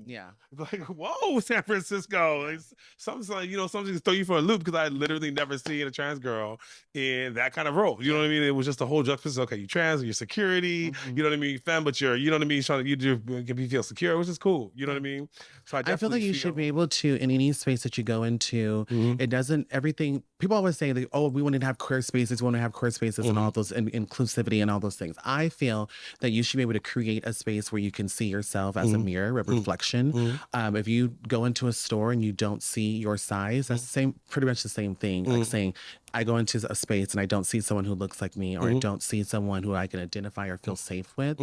like whoa, San Francisco. It's something's like, you know, something to throw you for a loop, because I had literally never seen a trans girl in that kind of role. You know what I mean? It was just a whole juxtaposition. Okay, you trans, you're security, you know what I mean? Femme, but you're, you know what I mean? You feel secure, which is cool. You know what I mean? So I feel like you should be able to, in any space that you go into, it doesn't, everything, people always say that, oh, we want to have queer spaces, we want to have queer spaces and all those, and inclusivity and all those things. I feel that you should be able to create a space where you can see yourself as a mirror, a reflection. If you go into a store and you don't see your size, that's pretty much the same thing. Like saying, I go into a space and I don't see someone who looks like me, or I don't see someone who I can identify or feel safe with.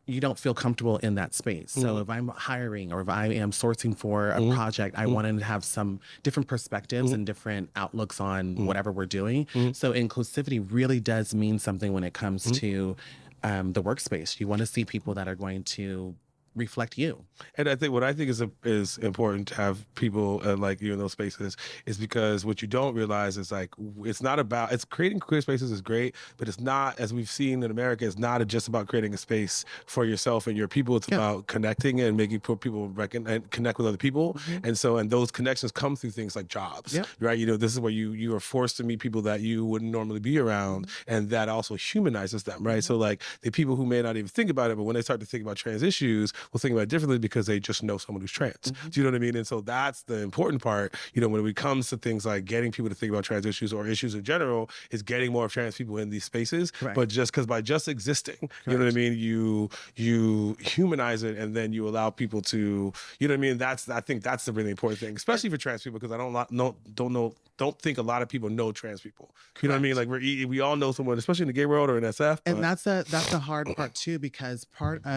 You don't feel comfortable in that space. So if I'm hiring or if I am sourcing for a project, I want to have some different perspectives and different outlooks on whatever we're doing. So inclusivity really does mean something when it comes to the workspace. You want to see people that are going to reflect you. And I think what I think is important to have people like you in those spaces is because what you don't realize is like it's creating queer spaces is great, but it's not, as we've seen in America, it's not just about creating a space for yourself and your people. It's about connecting and making people connect with other people. And those connections come through things like jobs, right? You know, this is where you are forced to meet people that you wouldn't normally be around, and that also humanizes them, right? So like the people who may not even think about it, but when they start to think about trans issues, will think about it differently because they just know someone who's trans. Do you know what I mean? And so that's the important part, you know, when it comes to things like getting people to think about trans issues or issues in general, is getting more trans people in these spaces. Correct. But just because by just existing, you know what I mean, you humanize it, and then you allow people to, you know what I mean? I think that's the really important thing, especially for trans people, because I don't think a lot of people know trans people. You know what I mean? Like we all know someone, especially in the gay world or in SF. And that's the hard part too, because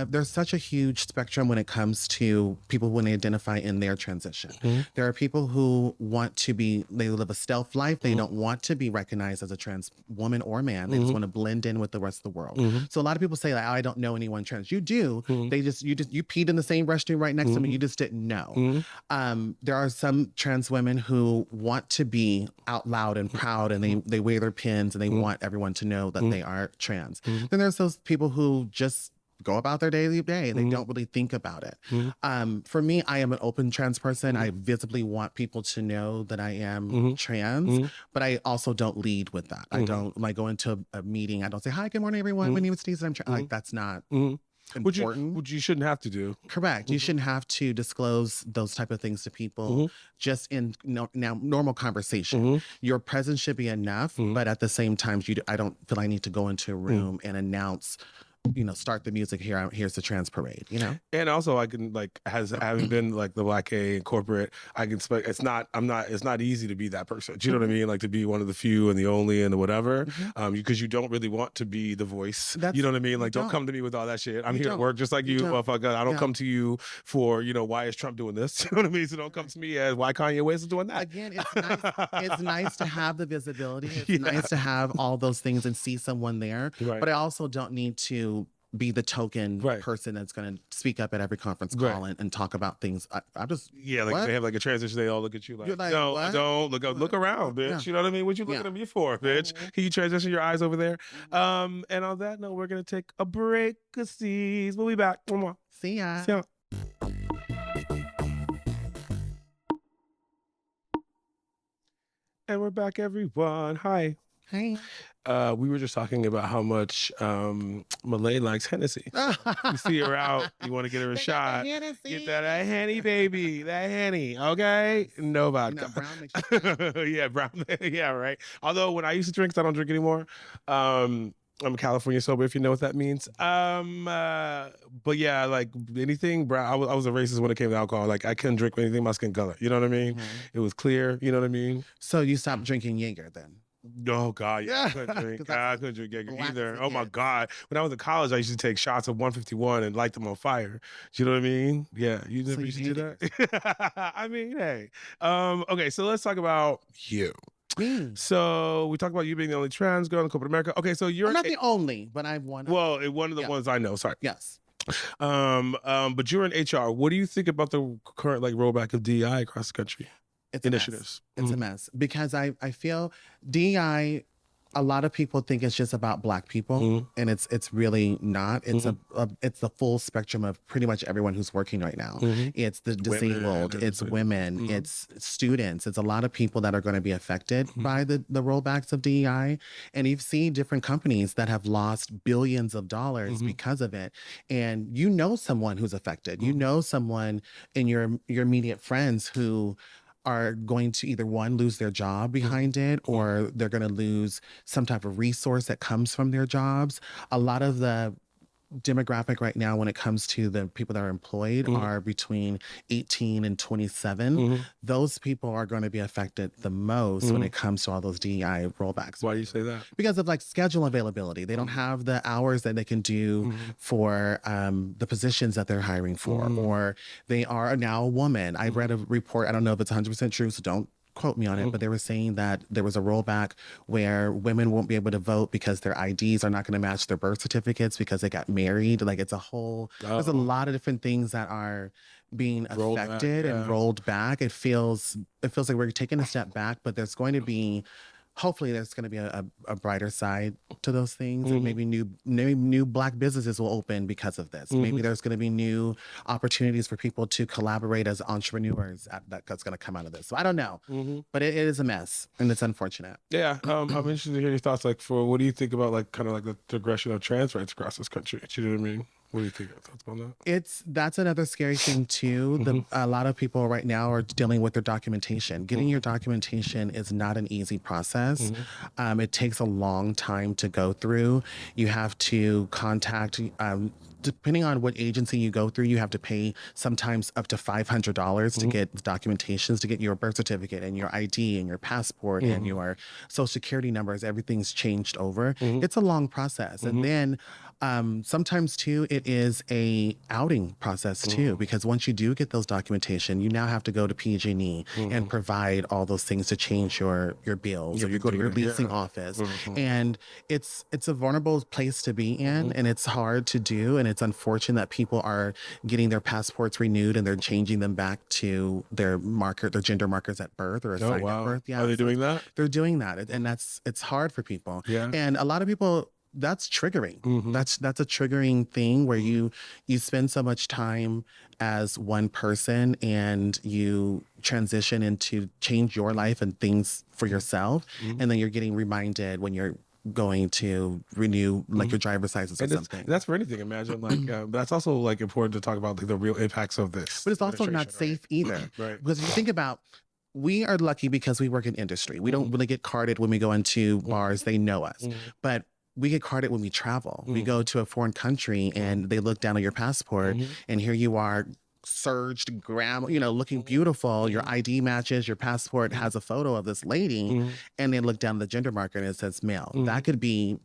there's such a huge spectrum when it comes to people when they identify in their transition. There are people who they live a stealth life. They don't want to be recognized as a trans woman or man. They just want to blend in with the rest of the world. So a lot of people say like, oh, I don't know anyone trans. You do. You peed in the same restroom right next to me. You just didn't know. There are some trans women who want to be out loud and proud, and they wear their pins, and they want everyone to know that they are trans. Then there's those people who just go about their daily day and they don't really think about it. For me, I am an open trans person. I visibly want people to know that I am trans, but I also don't lead with that. I don't like go into a meeting. I don't say, hi, good morning, everyone. My name is Steve. I'm trans. Like, that's not important. Which you shouldn't have to do. Correct. You shouldn't have to disclose those type of things to people just in normal conversation. Your presence should be enough, but at the same time, I don't feel I need to go into a room and announce, start the music here. Here's the trans parade, And also I can having been like the Black gay corporate, I can expect it's not easy to be that person. Do you know what I mean? Like to be one of the few and the only and the whatever. Because you don't really want to be the voice. You know what I mean? Like don't come to me with all that shit. I'm here at work just like you, motherfucker. I don't come to you for, why is Trump doing this? You know what I mean? So don't come to me as why Kanye West is doing that. Again, it's nice to have the visibility. It's nice to have all those things and see someone there. Right. But I also don't need to be the token person that's going to speak up at every conference call and talk about things. I just they have like a transition. They all look at you like, no, what? Don't look around, bitch. Yeah. You know what I mean? What you looking at me for, bitch? Can you transition your eyes over there? And on that note, we're gonna take a break. We'll be back. One more. See ya. And we're back, everyone. Hi. Hey. We were just talking about how much Mahlae likes Hennessy. You see her out, you want to get her a shot. Get that Henny, baby. That Henny, okay? No vodka. Yeah, brown. Yeah, right. Although when I used to drink, 'cause I don't drink anymore. I'm a California sober, if you know what that means. But yeah, like anything brown. I was a racist when it came to alcohol. Like I couldn't drink anything my skin color. You know what I mean? It was clear. You know what I mean? So you stopped drinking Jaeger then? Oh God, yeah. I couldn't drink Jaeger either. Oh my God. When I was in college, I used to take shots of 151 and light them on fire. Do you know what I mean? Yeah. You never used to do that? I mean, hey. Okay, so let's talk about you. So we talked about you being the only trans girl in corporate America. Okay, so you're not the only, but I've one. Well, one of the ones I know. Sorry. Yes. But you're in HR. What do you think about the current rollback of DEI across the country? Initiatives. It's a mess because I feel DEI, a lot of people think it's just about Black people, and it's really not. It's it's the full spectrum of pretty much everyone who's working right now. It's the disabled, it's women, it's students. It's a lot of people that are going to be affected by the rollbacks of DEI. And you've seen different companies that have lost billions of dollars because of it. And someone who's affected. Someone in your immediate friends who are going to either lose their job behind it, or they're going to lose some type of resource that comes from their jobs. A lot of the demographic right now when it comes to the people that are employed are between 18 and 27. Those people are going to be affected the most when it comes to all those DEI rollbacks. Why do you say that? Because of schedule availability. They don't have the hours that they can do for the positions that they're hiring for, or they are now a woman. I read a report, I don't know if it's 100% true, so don't quote me on it, but they were saying that there was a rollback where women won't be able to vote because their IDs are not going to match their birth certificates because they got married. It's a whole, there's a lot of different things that are being affected and rolled back. It feels like we're taking a step back, but hopefully there's going to be a brighter side to those things. And maybe new Black businesses will open because of this. Maybe there's going to be new opportunities for people to collaborate as entrepreneurs that's going to come out of this. So I don't know, but it is a mess and it's unfortunate. Yeah. I'm interested to hear your thoughts. What do you think about kind of the progression of trans rights across this country? Do you know what I mean? What do you think? Thoughts on that? That's another scary thing too. A lot of people right now are dealing with their documentation. Getting your documentation is not an easy process. It takes a long time to go through. You have to contact, depending on what agency you go through, you have to pay sometimes up to $500 to get the documentations, to get your birth certificate and your ID and your passport and your social security numbers. Everything's changed over. It's a long process. And then sometimes too, it is a outing process too, because once you do get those documentation, you now have to go to PG&E and provide all those things to change your bills, or you go to your leasing office. And it's a vulnerable place to be in, and it's hard to do. And it's unfortunate that people are getting their passports renewed and they're changing them back to their gender markers at birth or assigned at birth. Yeah, are they doing that? They're doing that, and it's hard for people. Yeah, and a lot of people. That's triggering. That's a triggering thing where you spend so much time as one person and you transition into change your life and things for yourself, and then you're getting reminded when you're going to renew like your driver's license or something. That's for anything. Imagine but that's also like important to talk about, like, the real impacts of this. But it's also not safe either, right? Because if you think about. We are lucky because we work in industry. We don't really get carded when we go into bars. They know us, but we get carded when we travel. We go to a foreign country and they look down at your passport and here you are, surged, looking beautiful. Your ID matches, your passport has a photo of this lady, and they look down the gender marker and it says male. That could be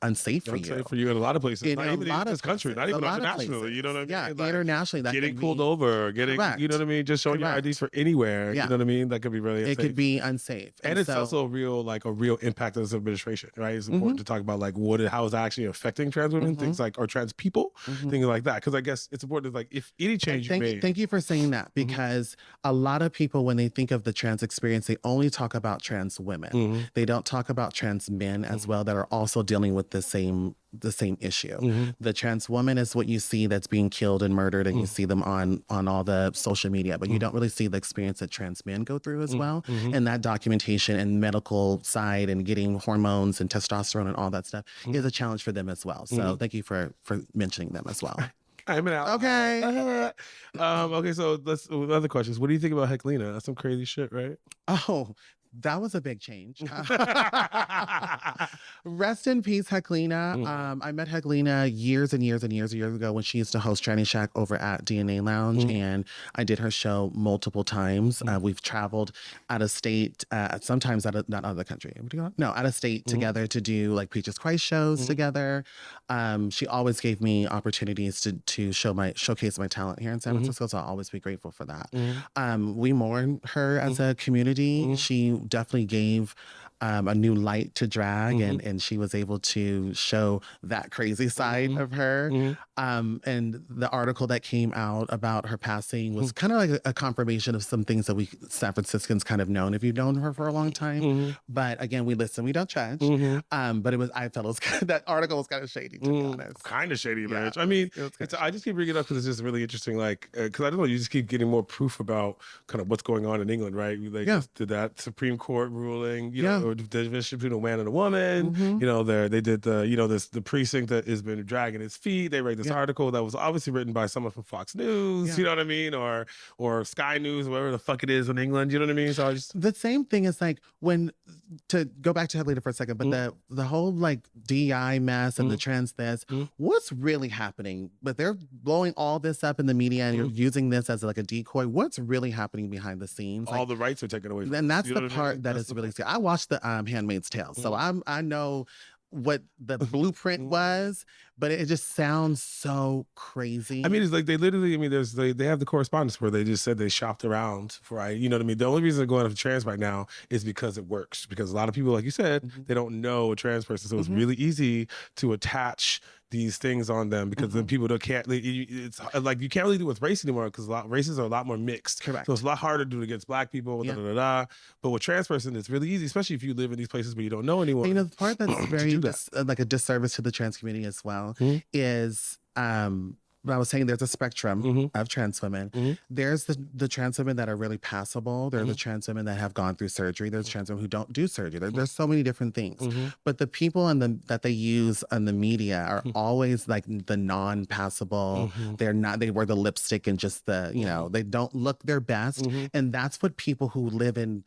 unsafe for you. Unsafe for you in a lot of places. Not even in this country, not even internationally. Places. You know what I mean? Yeah, like, internationally. That getting pulled over, you know what I mean? Just showing your IDs for anywhere. Yeah. You know what I mean? That could be really unsafe. It could be unsafe. And it's also a real impact of this administration, right? It's important to talk about like how is that actually affecting trans women, things like, or trans people, things like that. Because I guess it's important to, like, if any change you made. Thank you for saying that, because a lot of people, when they think of the trans experience, they only talk about trans women. They don't talk about trans men as well that are also dealing with the same issue. The trans woman is what you see that's being killed and murdered, and you see them on all the social media, but you don't really see the experience that trans men go through as well. And that documentation and medical side and getting hormones and testosterone and all that stuff is a challenge for them as well. So thank you for mentioning them as well. I'm an ally. Okay. Okay, so let's other questions. What do you think about Heclina? That's some crazy shit, right? Oh, that was a big change. Rest in peace, Heclina. I met Heclina years and years and years ago when she used to host Tranny Shack over at DNA Lounge, and I did her show multiple times. We've traveled out of state, sometimes not out of the country. Out of state together to do like Preachers Christ shows together. She always gave me opportunities to showcase my talent here in San Francisco, so I'll always be grateful for that. We mourn her as a community. She definitely gave a new light to drag, and she was able to show that crazy side of her. And the article that came out about her passing was kind of like a confirmation of some things that we San Franciscans kind of known if you've known her for a long time. But again, we listen, we don't judge. But I felt that article was kind of shady, to be honest. Kind of shady, man. I mean, I just keep bringing it up because it's just really interesting. Like, because I don't know, you just keep getting more proof about kind of what's going on in England, right? They just did that Supreme Court ruling, you know, the division between a man and a woman. You know, they did the precinct that has been dragging its feet. They read this article that was obviously written by someone from Fox News, you know what I mean, or Sky News, whatever the fuck it is in England. You know what I mean? So the same thing is like to go back to Helena for a second, but the whole like DEI mess and the trans this, what's really happening? But they're blowing all this up in the media and you're using this as like a decoy. What's really happening behind the scenes? All the rights are taken away from us. And that's the part that is really scary. I watched the Handmaid's Tale, so I know what the blueprint was, but it just sounds so crazy. I mean, it's like they literally, they have the correspondence where they just said they shopped around for, you know what I mean? The only reason they're going after trans right now is because it works. Because a lot of people, like you said, they don't know a trans person. So it's really easy to attach these things on them because then people can't, it's like you can't really do it with race anymore because races are a lot more mixed. Correct. So it's a lot harder to do it against black people, But with trans person, it's really easy, especially if you live in these places where you don't know anyone. You know, the part that's very like a disservice to the trans community as well is I was saying there's a spectrum of trans women. There's the trans women that are really passable. There are the trans women that have gone through surgery. There's trans women who don't do surgery. There's so many different things. But the people that they use on the media are always like the non-passable. They're not, they wear the lipstick and just the, you know, they don't look their best. And that's what people who live in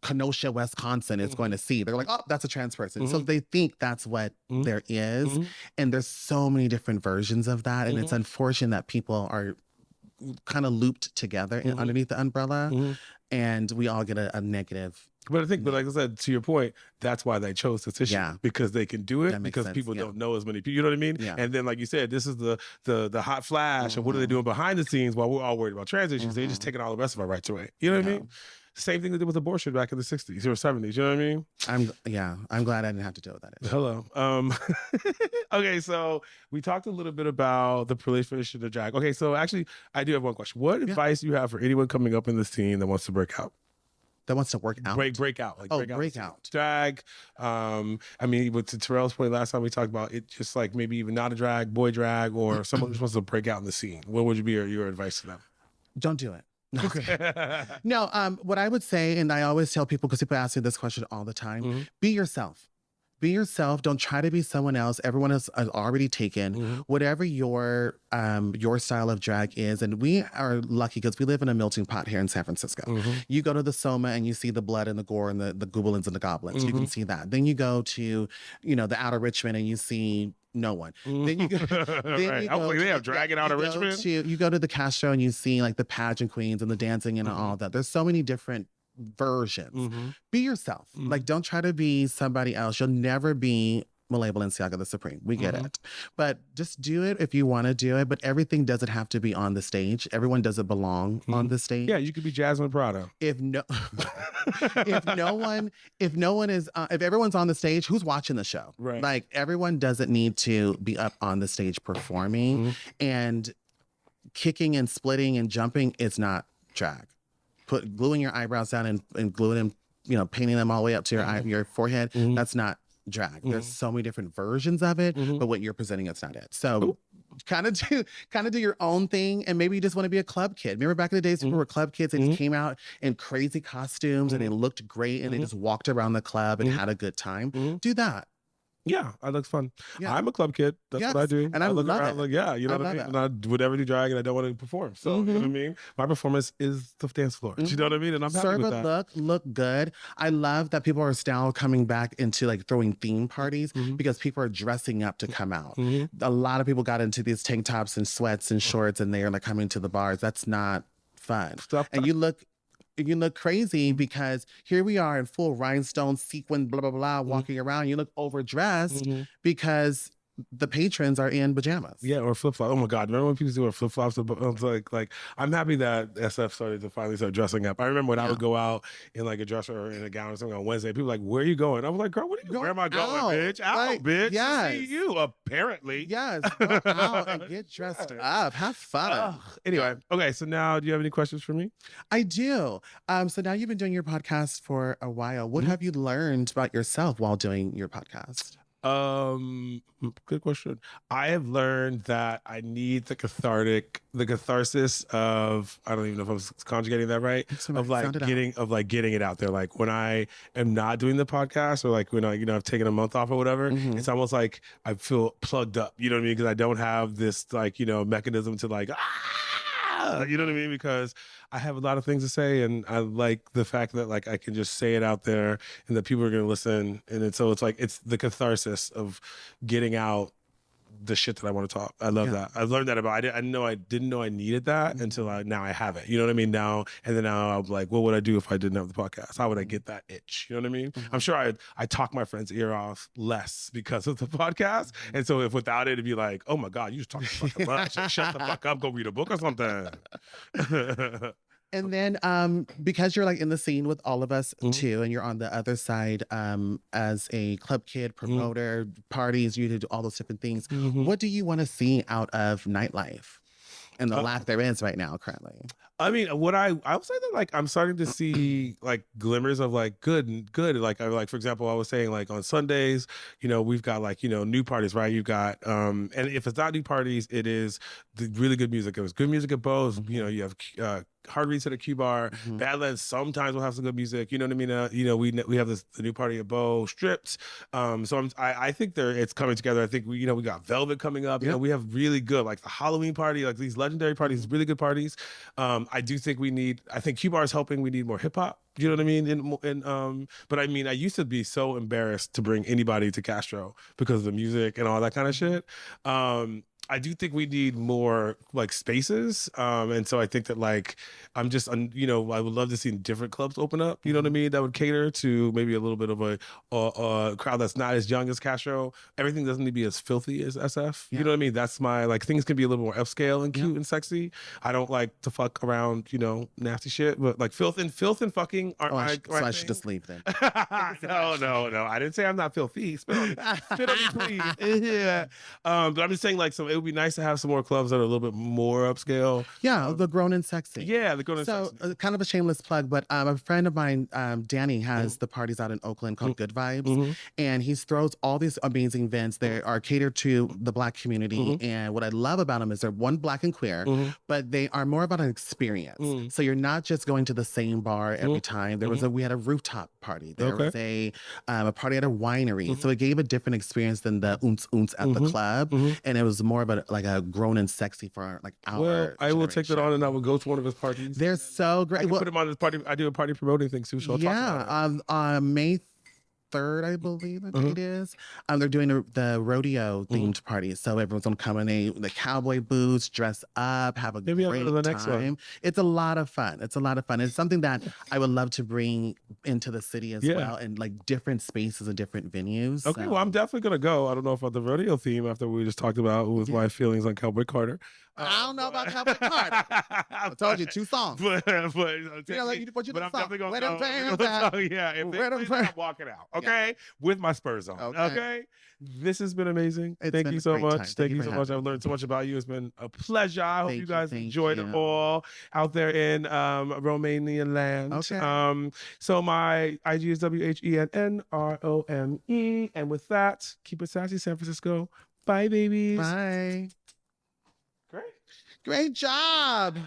Kenosha, Wisconsin is going to see. They're like, oh, that's a trans person. So they think that's what there is. And there's so many different versions of that. And it's unfortunate that people are kind of looped together underneath the umbrella. And we all get a negative. But I think, but like I said, to your point, that's why they chose this issue. Yeah. Because they can do it, That makes because sense, people yeah. don't know as many people. You know what I mean? Yeah. And then, like you said, this is the hot flash of what are they doing behind the scenes while we're all worried about trans issues. They're just taking all the rest of our rights away. You know what I mean? Same thing they did with abortion back in the 60s or 70s. You know what I mean? I'm glad I didn't have to deal with that issue. Hello. Okay, so we talked a little bit about the proliferation of drag. Okay, so actually, I do have one question. What advice do you have for anyone coming up in the scene that wants to break out? That wants to work out. Break out. Like break out. Drag. I mean, with to Terrell's point last time we talked about it, just like maybe even not a drag, boy drag, or someone who wants to break out in the scene. What would be your advice to them? Don't do it. No, what I would say, and I always tell people, because people ask me this question all the time, be yourself. Be yourself. Don't try to be someone else. Everyone is already taken. Whatever your style of drag is, and we are lucky because we live in a melting pot here in San Francisco. You go to the Soma and you see the blood and the gore and the goblins and the goblins. You can see that. Then you go to, the outer Richmond and you see no one. Then you go. Then you go they have dragging out of Richmond. You go to the Castro and you see like the pageant queens and the dancing and all that. There's so many different versions. Be yourself. Like, don't try to be somebody else. You'll never be Mahlae Balenciaga the Supreme. We get it. But just do it if you want to do it. But everything doesn't have to be on the stage. Everyone doesn't belong on the stage. Yeah, you could be Jasmine Prado. If everyone's on the stage, who's watching the show? Right. Like, everyone doesn't need to be up on the stage performing. And kicking and splitting and jumping is not drag. Gluing your eyebrows down and gluing them, painting them all the way up to your forehead. That's not drag. There's so many different versions of it, but what you're presenting, it's not it. So kind of do your own thing, and maybe you just want to be a club kid. Remember back in the days, people were club kids and just came out in crazy costumes and they looked great and they just walked around the club and had a good time. Do that. Yeah, that looks fun. Yeah. I'm a club kid. That's what I do. And I look love around it. like, yeah, you know what I mean? it. And I would never do drag and I don't want to perform. So, you know what I mean? My performance is the dance floor. You know what I mean? And I'm happy Serve with a that. look good. I love that people are now coming back into like throwing theme parties because people are dressing up to come out. A lot of people got into these tank tops and sweats and shorts and they're like coming to the bars. That's not fun. And you look crazy because here we are in full rhinestone sequin, blah, blah, blah, walking around. You look overdressed because the patrons are in pajamas. Yeah, or flip flops. Oh my God! Remember when people do flip flops? Like I'm happy that SF started to finally start dressing up. I remember when I would go out in like a dress or in a gown or something on Wednesday. People were like, "Where are you going?" I was like, "Girl, where am I going, bitch? Out, like, bitch. yes. See you apparently." Yes, go out and get dressed up. Have fun. Anyway, okay. So now, do you have any questions for me? I do. So now you've been doing your podcast for a while. What have you learned about yourself while doing your podcast? Good question. I have learned that I need the catharsis of, I don't even know if I was conjugating that right, of getting it out there. Like when I am not doing the podcast or like when I've taken a month off or whatever, it's almost like I feel plugged up, you know what I mean? Because I don't have this mechanism to you know what I mean? Because I have a lot of things to say and I like the fact that like I can just say it out there and that people are going to listen. And so it's like, it's the catharsis of getting out the shit that I want to talk. I love that. I learned that I didn't know I needed that until now I have it. You know what I mean? Now I'm like, what would I do if I didn't have the podcast? How would I get that itch? You know what I mean? I'm sure I talk my friend's ear off less because of the podcast. And so if without it, it'd be like, oh my God, you just talking fucking much. Shut the fuck up, go read a book or something. And then because you're like in the scene with all of us too, and you're on the other side as a club kid, promoter, parties, you do all those different things. What do you want to see out of nightlife? and the lack there is right now currently. I mean, what I would say that like I'm starting to see like glimmers of like good. Like for example, I was saying like on Sundays, you know, we've got like, you know, new parties, right? You've got and if it's not new parties, it is the really good music. It was good music at both. You know, you have Hard Reads at a Q Bar. Badlands sometimes will have some good music. You know what I mean? You know, we have the new party at Bo Strips. So I think it's coming together. I think we got Velvet coming up. You know, we have really good like the Halloween party, like these legendary parties, really good parties. I do think I think Q Bar is helping. We need more hip hop. You know what I mean? But I mean, I used to be so embarrassed to bring anybody to Castro because of the music and all that kind of shit. I do think we need more like spaces. And so I think that like, I'm just, you know, I would love to see different clubs open up, you know what I mean? That would cater to maybe a little bit of a crowd that's not as young as Castro. Everything doesn't need to be as filthy as SF. You know what I mean? That's my, like, things can be a little more upscale and cute and sexy. I don't like to fuck around, you know, nasty shit, but like filth and fucking aren't So I should just leave then. No. I didn't say I'm not filthy. Spit on me, please. Yeah. But I'm just saying like it would be nice to have some more clubs that are a little bit more upscale. Yeah, the grown and sexy. Yeah, the grown and so, sexy. kind of a shameless plug, but a friend of mine, Danny, has the parties out in Oakland called Good Vibes, and he throws all these amazing events. They are catered to the Black community, and what I love about them is they're black and queer, but they are more about an experience. So you're not just going to the same bar every time. We had a rooftop party. There was a party at a winery, so it gave a different experience than the oons at the club, and it was more of a grown and sexy for like our Well, I will take that on, and I will go to one of his parties. They're so great. I can put him on this party. I do a party promoting thing too, so I'll talk about it. On May 3rd, I believe it is. They're doing the rodeo themed party, so everyone's gonna come in the cowboy boots, dress up, have a great I'll go to the next time. one. It's a lot of fun. It's something that I would love to bring into the city as well, and like different spaces and different venues. Okay, well, I'm definitely gonna go. I don't know about the rodeo theme after we just talked about with my feelings on Cowboy Carter. I don't know about Cowboy Carter. I told you 2 songs. but I'm definitely going to go. Yeah, if I'm walking out. Okay, with my Spurs on. Okay. This has been amazing. Thank you so much. Thank you so much. I've learned so much about you. It's been a pleasure. I hope you guys enjoyed it all out there in Romanian land. Okay. So my IG is WHENNROME. And with that, keep it sassy, San Francisco. Bye, babies. Bye. Great. Great job.